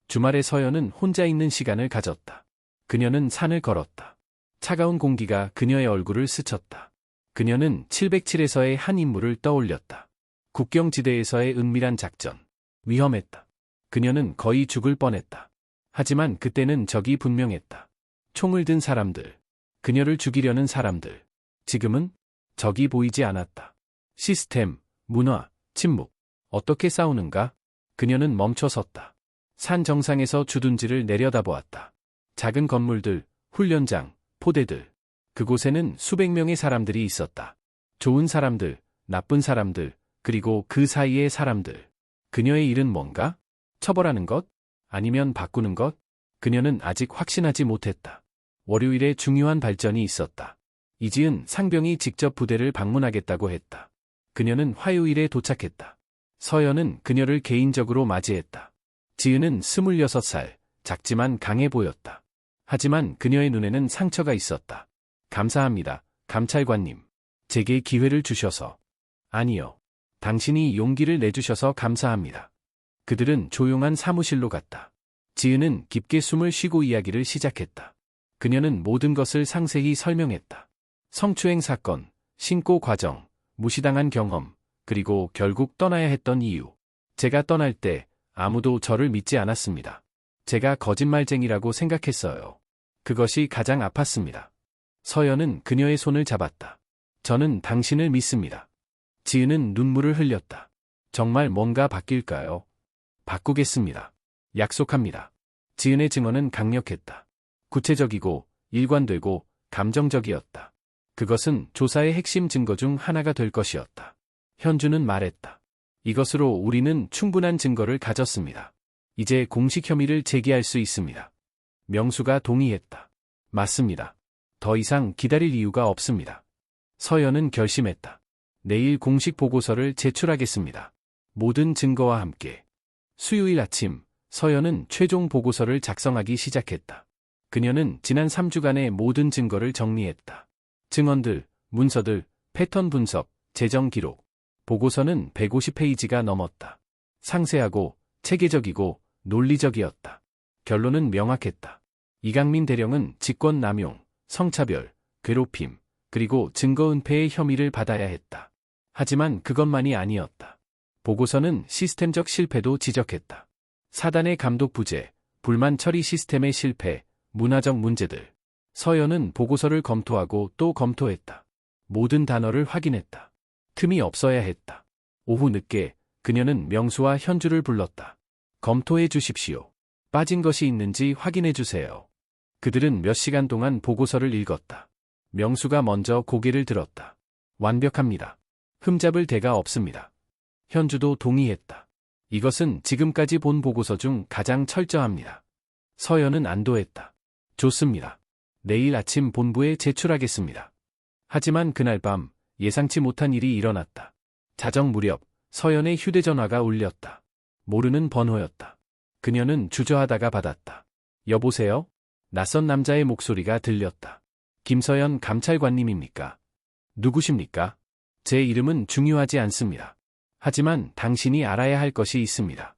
Speaker 1: 주말에 서연은 혼자 있는 시간을 가졌다. 그녀는 산을 걸었다. 차가운 공기가 그녀의 얼굴을 스쳤다. 그녀는 707에서의 한 인물을 떠올렸다. 국경지대에서의 은밀한 작전. 위험했다. 그녀는 거의 죽을 뻔했다. 하지만 그때는 적이 분명했다. 총을 든 사람들. 그녀를 죽이려는 사람들. 지금은 적이 보이지 않았다. 시스템, 문화, 침묵. 어떻게 싸우는가? 그녀는 멈춰 섰다. 산 정상에서 주둔지를 내려다보았다. 작은 건물들, 훈련장, 포대들. 그곳에는 수백 명의 사람들이 있었다. 좋은 사람들, 나쁜 사람들, 그리고 그 사이의 사람들. 그녀의 일은 뭔가? 처벌하는 것? 아니면 바꾸는 것? 그녀는 아직 확신하지 못했다. 월요일에 중요한 발전이 있었다. 이지은 상병이 직접 부대를 방문하겠다고 했다. 그녀는 화요일에 도착했다. 서연은 그녀를 개인적으로 맞이했다. 지은은 26살, 작지만 강해 보였다. 하지만 그녀의 눈에는 상처가 있었다. 감사합니다, 감찰관님. 제게 기회를 주셔서. 아니요. 당신이 용기를 내주셔서 감사합니다. 그들은 조용한 사무실로 갔다. 지은은 깊게 숨을 쉬고 이야기를 시작했다. 그녀는 모든 것을 상세히 설명했다. 성추행 사건, 신고 과정, 무시당한 경험, 그리고 결국 떠나야 했던 이유. 제가 떠날 때 아무도 저를 믿지 않았습니다. 제가 거짓말쟁이라고 생각했어요. 그것이 가장 아팠습니다. 서연은 그녀의 손을 잡았다. 저는 당신을 믿습니다. 지은은 눈물을 흘렸다. 정말 뭔가 바뀔까요? 바꾸겠습니다. 약속합니다. 지은의 증언은 강력했다. 구체적이고 일관되고 감정적이었다. 그것은 조사의 핵심 증거 중 하나가 될 것이었다. 현주는 말했다. 이것으로 우리는 충분한 증거를 가졌습니다. 이제 공식 혐의를 제기할 수 있습니다. 명수가 동의했다. 맞습니다. 더 이상 기다릴 이유가 없습니다. 서연은 결심했다. 내일 공식 보고서를 제출하겠습니다. 모든 증거와 함께. 수요일 아침, 서연은 최종 보고서를 작성하기 시작했다. 그녀는 지난 3주간의 모든 증거를 정리했다. 증언들, 문서들, 패턴 분석, 재정 기록. 보고서는 150페이지가 넘었다. 상세하고 체계적이고 논리적이었다. 결론은 명확했다. 이강민 대령은 직권남용, 성차별, 괴롭힘, 그리고 증거은폐의 혐의를 받아야 했다. 하지만 그것만이 아니었다. 보고서는 시스템적 실패도 지적했다. 사단의 감독 부재, 불만 처리 시스템의 실패, 문화적 문제들. 서연은 보고서를 검토하고 또 검토했다. 모든 단어를 확인했다. 틈이 없어야 했다. 오후 늦게 그녀는 명수와 현주를 불렀다. 검토해 주십시오. 빠진 것이 있는지 확인해 주세요. 그들은 몇 시간 동안 보고서를 읽었다. 명수가 먼저 고개를 들었다. 완벽합니다. 흠잡을 데가 없습니다. 현주도 동의했다. 이것은 지금까지 본 보고서 중 가장 철저합니다. 서연은 안도했다. 좋습니다. 내일 아침 본부에 제출하겠습니다. 하지만 그날 밤 예상치 못한 일이 일어났다. 자정 무렵 서연의 휴대전화가 울렸다. 모르는 번호였다. 그녀는 주저하다가 받았다. 여보세요? 낯선 남자의 목소리가 들렸다. 김서연 감찰관님입니까? 누구십니까? 제 이름은 중요하지 않습니다. 하지만 당신이 알아야 할 것이 있습니다.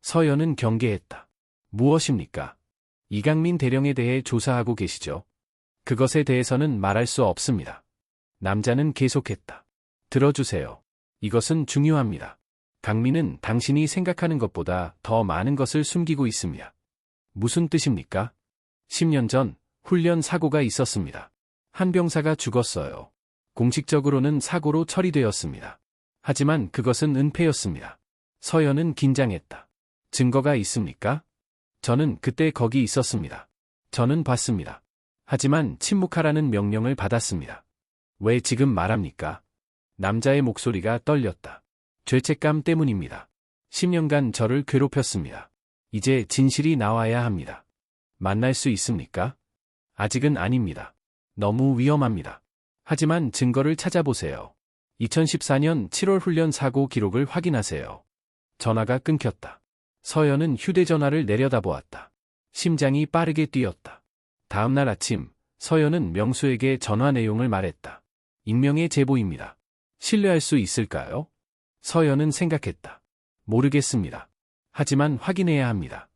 Speaker 1: 서연은 경계했다. 무엇입니까? 이강민 대령에 대해 조사하고 계시죠? 그것에 대해서는 말할 수 없습니다. 남자는 계속했다. 들어주세요. 이것은 중요합니다. 강민은 당신이 생각하는 것보다 더 많은 것을 숨기고 있습니다. 무슨 뜻입니까? 10년 전 훈련 사고가 있었습니다. 한 병사가 죽었어요. 공식적으로는 사고로 처리되었습니다. 하지만 그것은 은폐였습니다. 서연은 긴장했다. 증거가 있습니까? 저는 그때 거기 있었습니다. 저는 봤습니다. 하지만 침묵하라는 명령을 받았습니다. 왜 지금 말합니까? 남자의 목소리가 떨렸다. 죄책감 때문입니다. 10년간 저를 괴롭혔습니다. 이제 진실이 나와야 합니다. 만날 수 있습니까? 아직은 아닙니다. 너무 위험합니다. 하지만 증거를 찾아보세요. 2014년 7월 훈련 사고 기록을 확인하세요. 전화가 끊겼다. 서연은 휴대전화를 내려다보았다. 심장이 빠르게 뛰었다. 다음 날 아침, 서연은 명수에게 전화 내용을 말했다. 익명의 제보입니다. 신뢰할 수 있을까요? 서연은 생각했다. 모르겠습니다. 하지만 확인해야 합니다.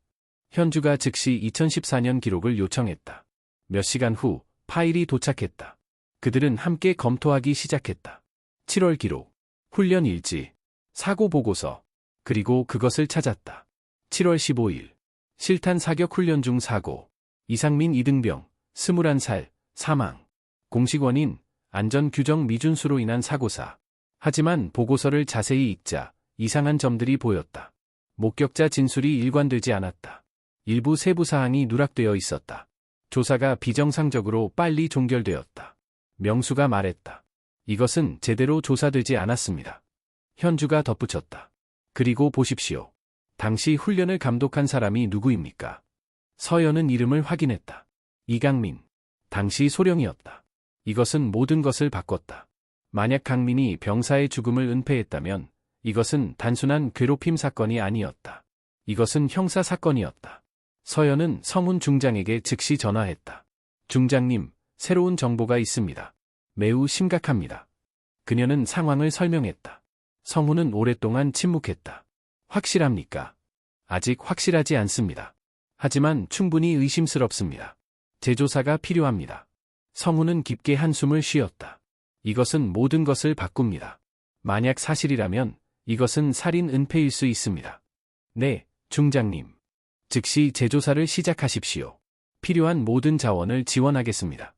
Speaker 1: 현주가 즉시 2014년 기록을 요청했다. 몇 시간 후 파일이 도착했다. 그들은 함께 검토하기 시작했다. 7월 기록, 훈련 일지, 사고 보고서, 그리고 그것을 찾았다. 7월 15일, 실탄 사격 훈련 중 사고, 이상민 이등병, 21살, 사망. 공식 원인, 안전규정 미준수로 인한 사고사. 하지만 보고서를 자세히 읽자 이상한 점들이 보였다. 목격자 진술이 일관되지 않았다. 일부 세부 사항이 누락되어 있었다. 조사가 비정상적으로 빨리 종결되었다. 명수가 말했다. 이것은 제대로 조사되지 않았습니다. 현주가 덧붙였다. 그리고 보십시오. 당시 훈련을 감독한 사람이 누구입니까? 서연은 이름을 확인했다. 이강민. 당시 소령이었다. 이것은 모든 것을 바꿨다. 만약 강민이 병사의 죽음을 은폐했다면 이것은 단순한 괴롭힘 사건이 아니었다. 이것은 형사 사건이었다. 서연은 성훈 중장에게 즉시 전화했다. 중장님, 새로운 정보가 있습니다. 매우 심각합니다. 그녀는 상황을 설명했다. 성훈은 오랫동안 침묵했다. 확실합니까? 아직 확실하지 않습니다. 하지만 충분히 의심스럽습니다. 재조사가 필요합니다. 성훈은 깊게 한숨을 쉬었다. 이것은 모든 것을 바꿉니다. 만약 사실이라면 이것은 살인 은폐일 수 있습니다. 네, 중장님. 즉시 재조사를 시작하십시오. 필요한 모든 자원을 지원하겠습니다.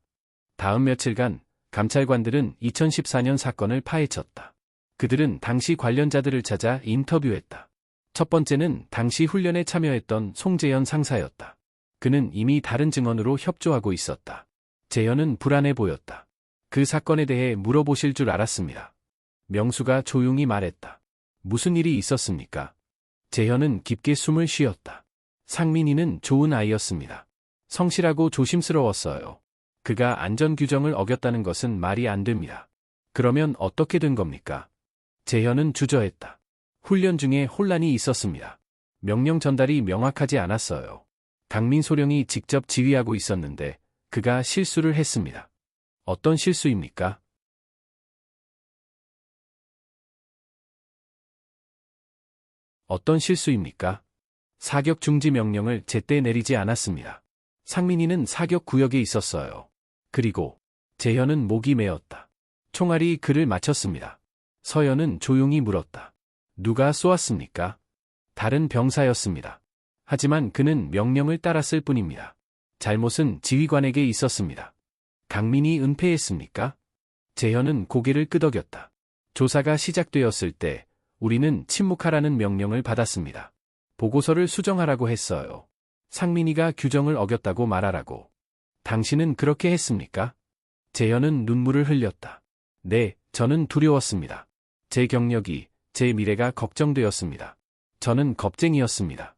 Speaker 1: 다음 며칠간 감찰관들은 2014년 사건을 파헤쳤다. 그들은 당시 관련자들을 찾아 인터뷰했다. 첫 번째는 당시 훈련에 참여했던 송재현 상사였다. 그는 이미 다른 증언으로 협조하고 있었다. 재현은 불안해 보였다. 그 사건에 대해 물어보실 줄 알았습니다. 명수가 조용히 말했다. 무슨 일이 있었습니까? 재현은 깊게 숨을 쉬었다. 상민이는 좋은 아이였습니다. 성실하고 조심스러웠어요. 그가 안전규정을 어겼다는 것은 말이 안 됩니다. 그러면 어떻게 된 겁니까? 재현은 주저했다. 훈련 중에 혼란이 있었습니다. 명령 전달이 명확하지 않았어요. 강민 소령이 직접 지휘하고 있었는데 그가 실수를 했습니다. 어떤 실수입니까? 어떤 실수입니까? 사격 중지 명령을 제때 내리지 않았습니다. 상민이는 사격 구역에 있었어요. 그리고 재현은 목이 메었다. 총알이 그를 맞췄습니다. 서연은 조용히 물었다. 누가 쏘았습니까? 다른 병사였습니다. 하지만 그는 명령을 따랐을 뿐입니다. 잘못은 지휘관에게 있었습니다. 강민이 은폐했습니까? 재현은 고개를 끄덕였다. 조사가 시작되었을 때 우리는 침묵하라는 명령을 받았습니다. 보고서를 수정하라고 했어요. 상민이가 규정을 어겼다고 말하라고. 당신은 그렇게 했습니까? 재현은 눈물을 흘렸다. 네, 저는 두려웠습니다. 제 경력이, 제 미래가 걱정되었습니다. 저는 겁쟁이였습니다.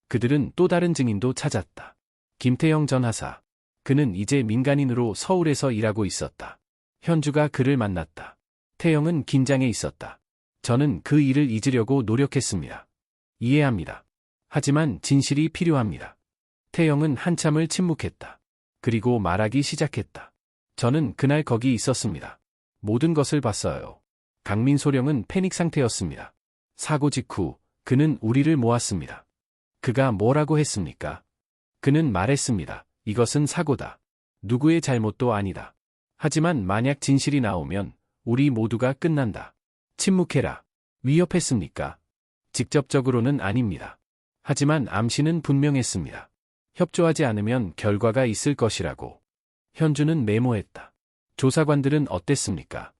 Speaker 1: 그들은 또 다른 증인도 찾았다. 김태영 전 하사. 그는 이제 민간인으로 서울에서 일하고 있었다. 현주가 그를 만났다. 태영은 긴장해 있었다. 저는 그 일을 잊으려고 노력했습니다. 이해합니다. 하지만 진실이 필요합니다. 태영은 한참을 침묵했다. 그리고 말하기 시작했다. 저는 그날 거기 있었습니다. 모든 것을 봤어요. 강민 소령은 패닉 상태였습니다. 사고 직후 그는 우리를 모았습니다. 그가 뭐라고 했습니까? 그는 말했습니다. 이것은 사고다. 누구의 잘못도 아니다. 하지만 만약 진실이 나오면 우리 모두가 끝난다. 침묵해라. 위협했습니까? 직접적으로는 아닙니다. 하지만 암시는 분명했습니다. 협조하지 않으면 결과가 있을 것이라고. 현주는 메모했다. 조사관들은 어땠습니까?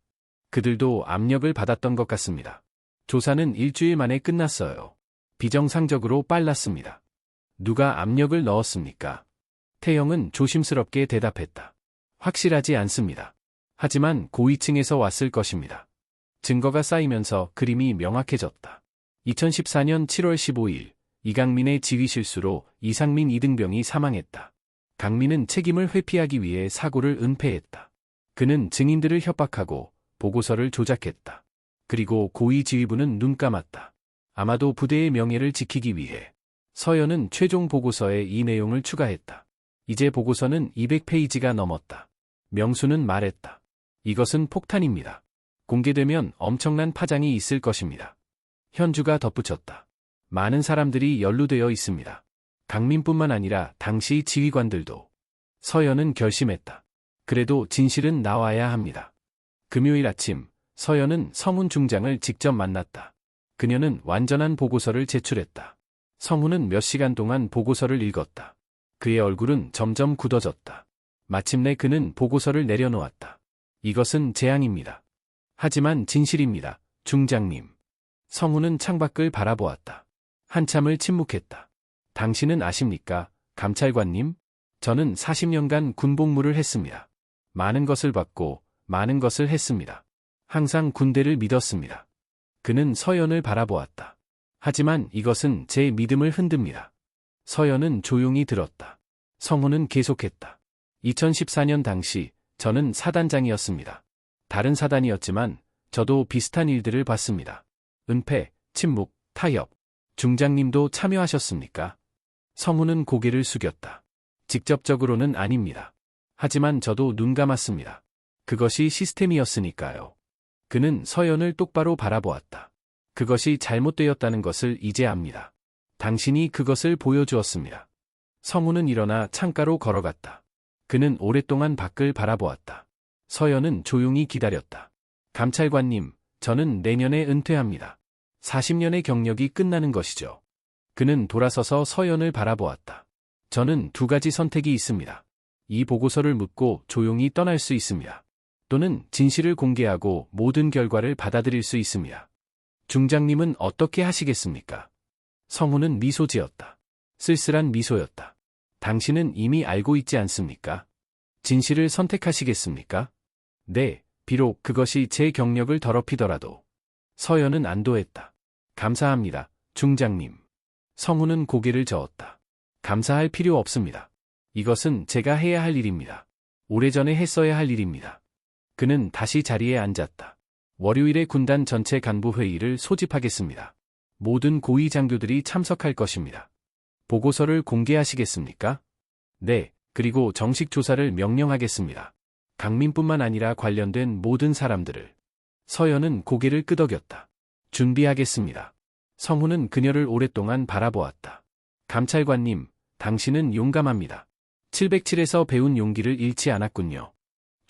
Speaker 1: 그들도 압력을 받았던 것 같습니다. 조사는 일주일 만에 끝났어요. 비정상적으로 빨랐습니다. 누가 압력을 넣었습니까? 태영은 조심스럽게 대답했다. 확실하지 않습니다. 하지만 고위층에서 왔을 것입니다. 증거가 쌓이면서 그림이 명확해졌다. 2014년 7월 15일 이강민의 지휘 실수로 이상민 이등병이 사망했다. 강민은 책임을 회피하기 위해 사고를 은폐했다. 그는 증인들을 협박하고 보고서를 조작했다. 그리고 고위 지휘부는 눈 감았다. 아마도 부대의 명예를 지키기 위해. 서연은 최종 보고서에 이 내용을 추가했다. 이제 보고서는 200페이지가 넘었다. 명수는 말했다. 이것은 폭탄입니다. 공개되면 엄청난 파장이 있을 것입니다. 현주가 덧붙였다. 많은 사람들이 연루되어 있습니다. 강민뿐만 아니라 당시 지휘관들도. 서연은 결심했다. 그래도 진실은 나와야 합니다. 금요일 아침, 서연은 성훈 중장을 직접 만났다. 그녀는 완전한 보고서를 제출했다. 성훈은 몇 시간 동안 보고서를 읽었다. 그의 얼굴은 점점 굳어졌다. 마침내 그는 보고서를 내려놓았다. 이것은 재앙입니다. 하지만 진실입니다, 중장님. 성훈은 창밖을 바라보았다. 한참을 침묵했다. 당신은 아십니까, 감찰관님? 저는 40년간 군복무를 했습니다. 많은 것을 봤고, 많은 것을 했습니다. 항상 군대를 믿었습니다. 그는 서연을 바라보았다. 하지만 이것은 제 믿음을 흔듭니다. 서연은 조용히 들었다. 성훈은 계속했다. 2014년 당시 저는 사단장이었습니다. 다른 사단이었지만 저도 비슷한 일들을 봤습니다. 은폐, 침묵, 타협. 중장님도 참여하셨습니까? 성훈은 고개를 숙였다. 직접적으로는 아닙니다. 하지만 저도 눈 감았습니다. 그것이 시스템이었으니까요. 그는 서연을 똑바로 바라보았다. 그것이 잘못되었다는 것을 이제 압니다. 당신이 그것을 보여주었습니다. 성훈은 일어나 창가로 걸어갔다. 그는 오랫동안 밖을 바라보았다. 서연은 조용히 기다렸다. 감찰관님, 저는 내년에 은퇴합니다. 40년의 경력이 끝나는 것이죠. 그는 돌아서서 서연을 바라보았다. 저는 두 가지 선택이 있습니다. 이 보고서를 묻고 조용히 떠날 수 있습니다. 또는 진실을 공개하고 모든 결과를 받아들일 수 있습니다. 중장님은 어떻게 하시겠습니까? 성훈은 미소 지었다. 쓸쓸한 미소였다. 당신은 이미 알고 있지 않습니까? 진실을 선택하시겠습니까? 네, 비록 그것이 제 경력을 더럽히더라도. 서연은 안도했다. 감사합니다, 중장님. 성훈은 고개를 저었다. 감사할 필요 없습니다. 이것은 제가 해야 할 일입니다. 오래전에 했어야 할 일입니다. 그는 다시 자리에 앉았다. 월요일에 군단 전체 간부 회의를 소집하겠습니다. 모든 고위 장교들이 참석할 것입니다. 보고서를 공개하시겠습니까? 네, 그리고 정식 조사를 명령하겠습니다. 강민뿐만 아니라 관련된 모든 사람들을. 서연은 고개를 끄덕였다. 준비하겠습니다. 성훈은 그녀를 오랫동안 바라보았다. 감찰관님, 당신은 용감합니다. 707에서 배운 용기를 잃지 않았군요.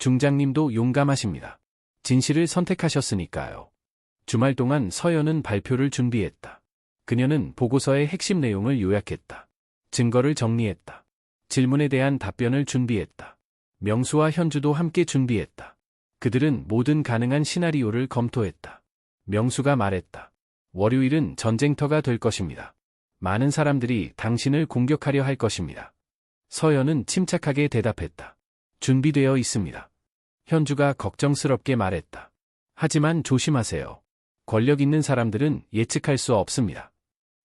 Speaker 1: 중장님도 용감하십니다. 진실을 선택하셨으니까요. 주말 동안 서연은 발표를 준비했다. 그녀는 보고서의 핵심 내용을 요약했다. 증거를 정리했다. 질문에 대한 답변을 준비했다. 명수와 현주도 함께 준비했다. 그들은 모든 가능한 시나리오를 검토했다. 명수가 말했다. 월요일은 전쟁터가 될 것입니다. 많은 사람들이 당신을 공격하려 할 것입니다. 서연은 침착하게 대답했다. 준비되어 있습니다. 현주가 걱정스럽게 말했다. 하지만 조심하세요. 권력 있는 사람들은 예측할 수 없습니다.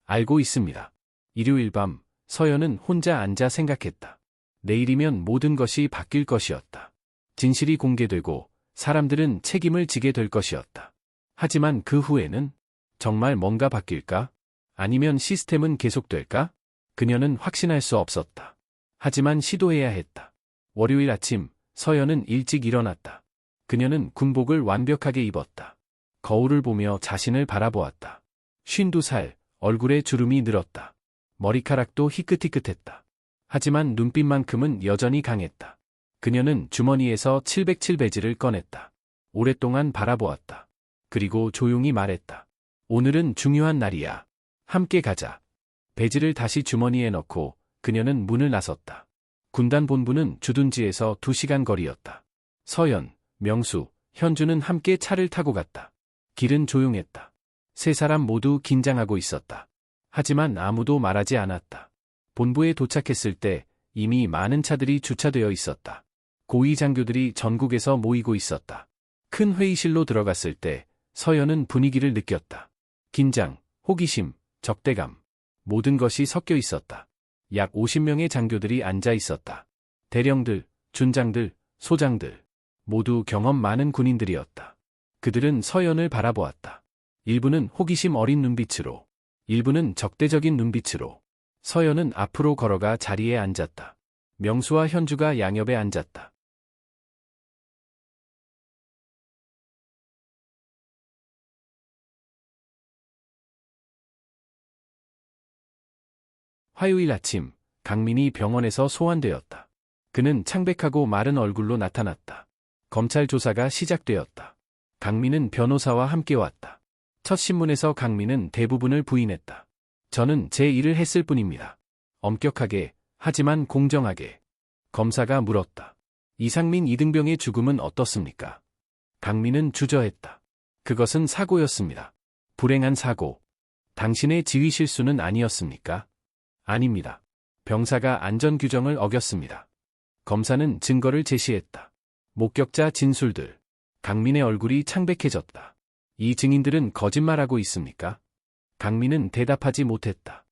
Speaker 1: 알고 있습니다. 일요일 밤, 서연은 혼자 앉아 생각했다. 내일이면 모든 것이 바뀔 것이었다. 진실이 공개되고 사람들은 책임을 지게 될 것이었다. 하지만 그 후에는 정말 뭔가 바뀔까? 아니면 시스템은 계속될까? 그녀는 확신할 수 없었다. 하지만 시도해야 했다. 월요일 아침, 서연은 일찍 일어났다. 그녀는 군복을 완벽하게 입었다. 거울을 보며 자신을 바라보았다. 52살, 얼굴에 주름이 늘었다. 머리카락도 희끗희끗했다. 하지만 눈빛만큼은 여전히 강했다. 그녀는 주머니에서 707 배지를 꺼냈다. 오랫동안 바라보았다. 그리고 조용히 말했다. 오늘은 중요한 날이야. 함께 가자. 배지를 다시 주머니에 넣고 그녀는 문을 나섰다. 군단 본부는 주둔지에서 2시간 거리였다. 서연, 명수, 현주는 함께 차를 타고 갔다. 길은 조용했다. 세 사람 모두 긴장하고 있었다. 하지만 아무도 말하지 않았다. 본부에 도착했을 때 이미 많은 차들이 주차되어 있었다. 고위 장교들이 전국에서 모이고 있었다. 큰 회의실로 들어갔을 때 서연은 분위기를 느꼈다. 긴장, 호기심, 적대감, 모든 것이 섞여 있었다. 약 50명의 장교들이 앉아 있었다. 대령들, 준장들, 소장들, 모두 경험 많은 군인들이었다. 그들은 서연을 바라보았다. 일부는 호기심 어린 눈빛으로, 일부는 적대적인 눈빛으로. 서연은 앞으로 걸어가 자리에 앉았다. 명수와 현주가 양옆에 앉았다. 화요일 아침, 강민이 병원에서 소환되었다. 그는 창백하고 마른 얼굴로 나타났다. 검찰 조사가 시작되었다. 강민은 변호사와 함께 왔다. 첫 신문에서 강민은 대부분을 부인했다. 저는 제 일을 했을 뿐입니다. 엄격하게, 하지만 공정하게. 검사가 물었다. 이상민 이등병의 죽음은 어떻습니까? 강민은 주저했다. 그것은 사고였습니다. 불행한 사고. 당신의 지휘 실수는 아니었습니까? 아닙니다. 병사가 안전규정을 어겼습니다. 검사는 증거를 제시했다. 목격자 진술들. 강민의 얼굴이 창백해졌다. 이 증인들은 거짓말하고 있습니까? 강민은 대답하지 못했다.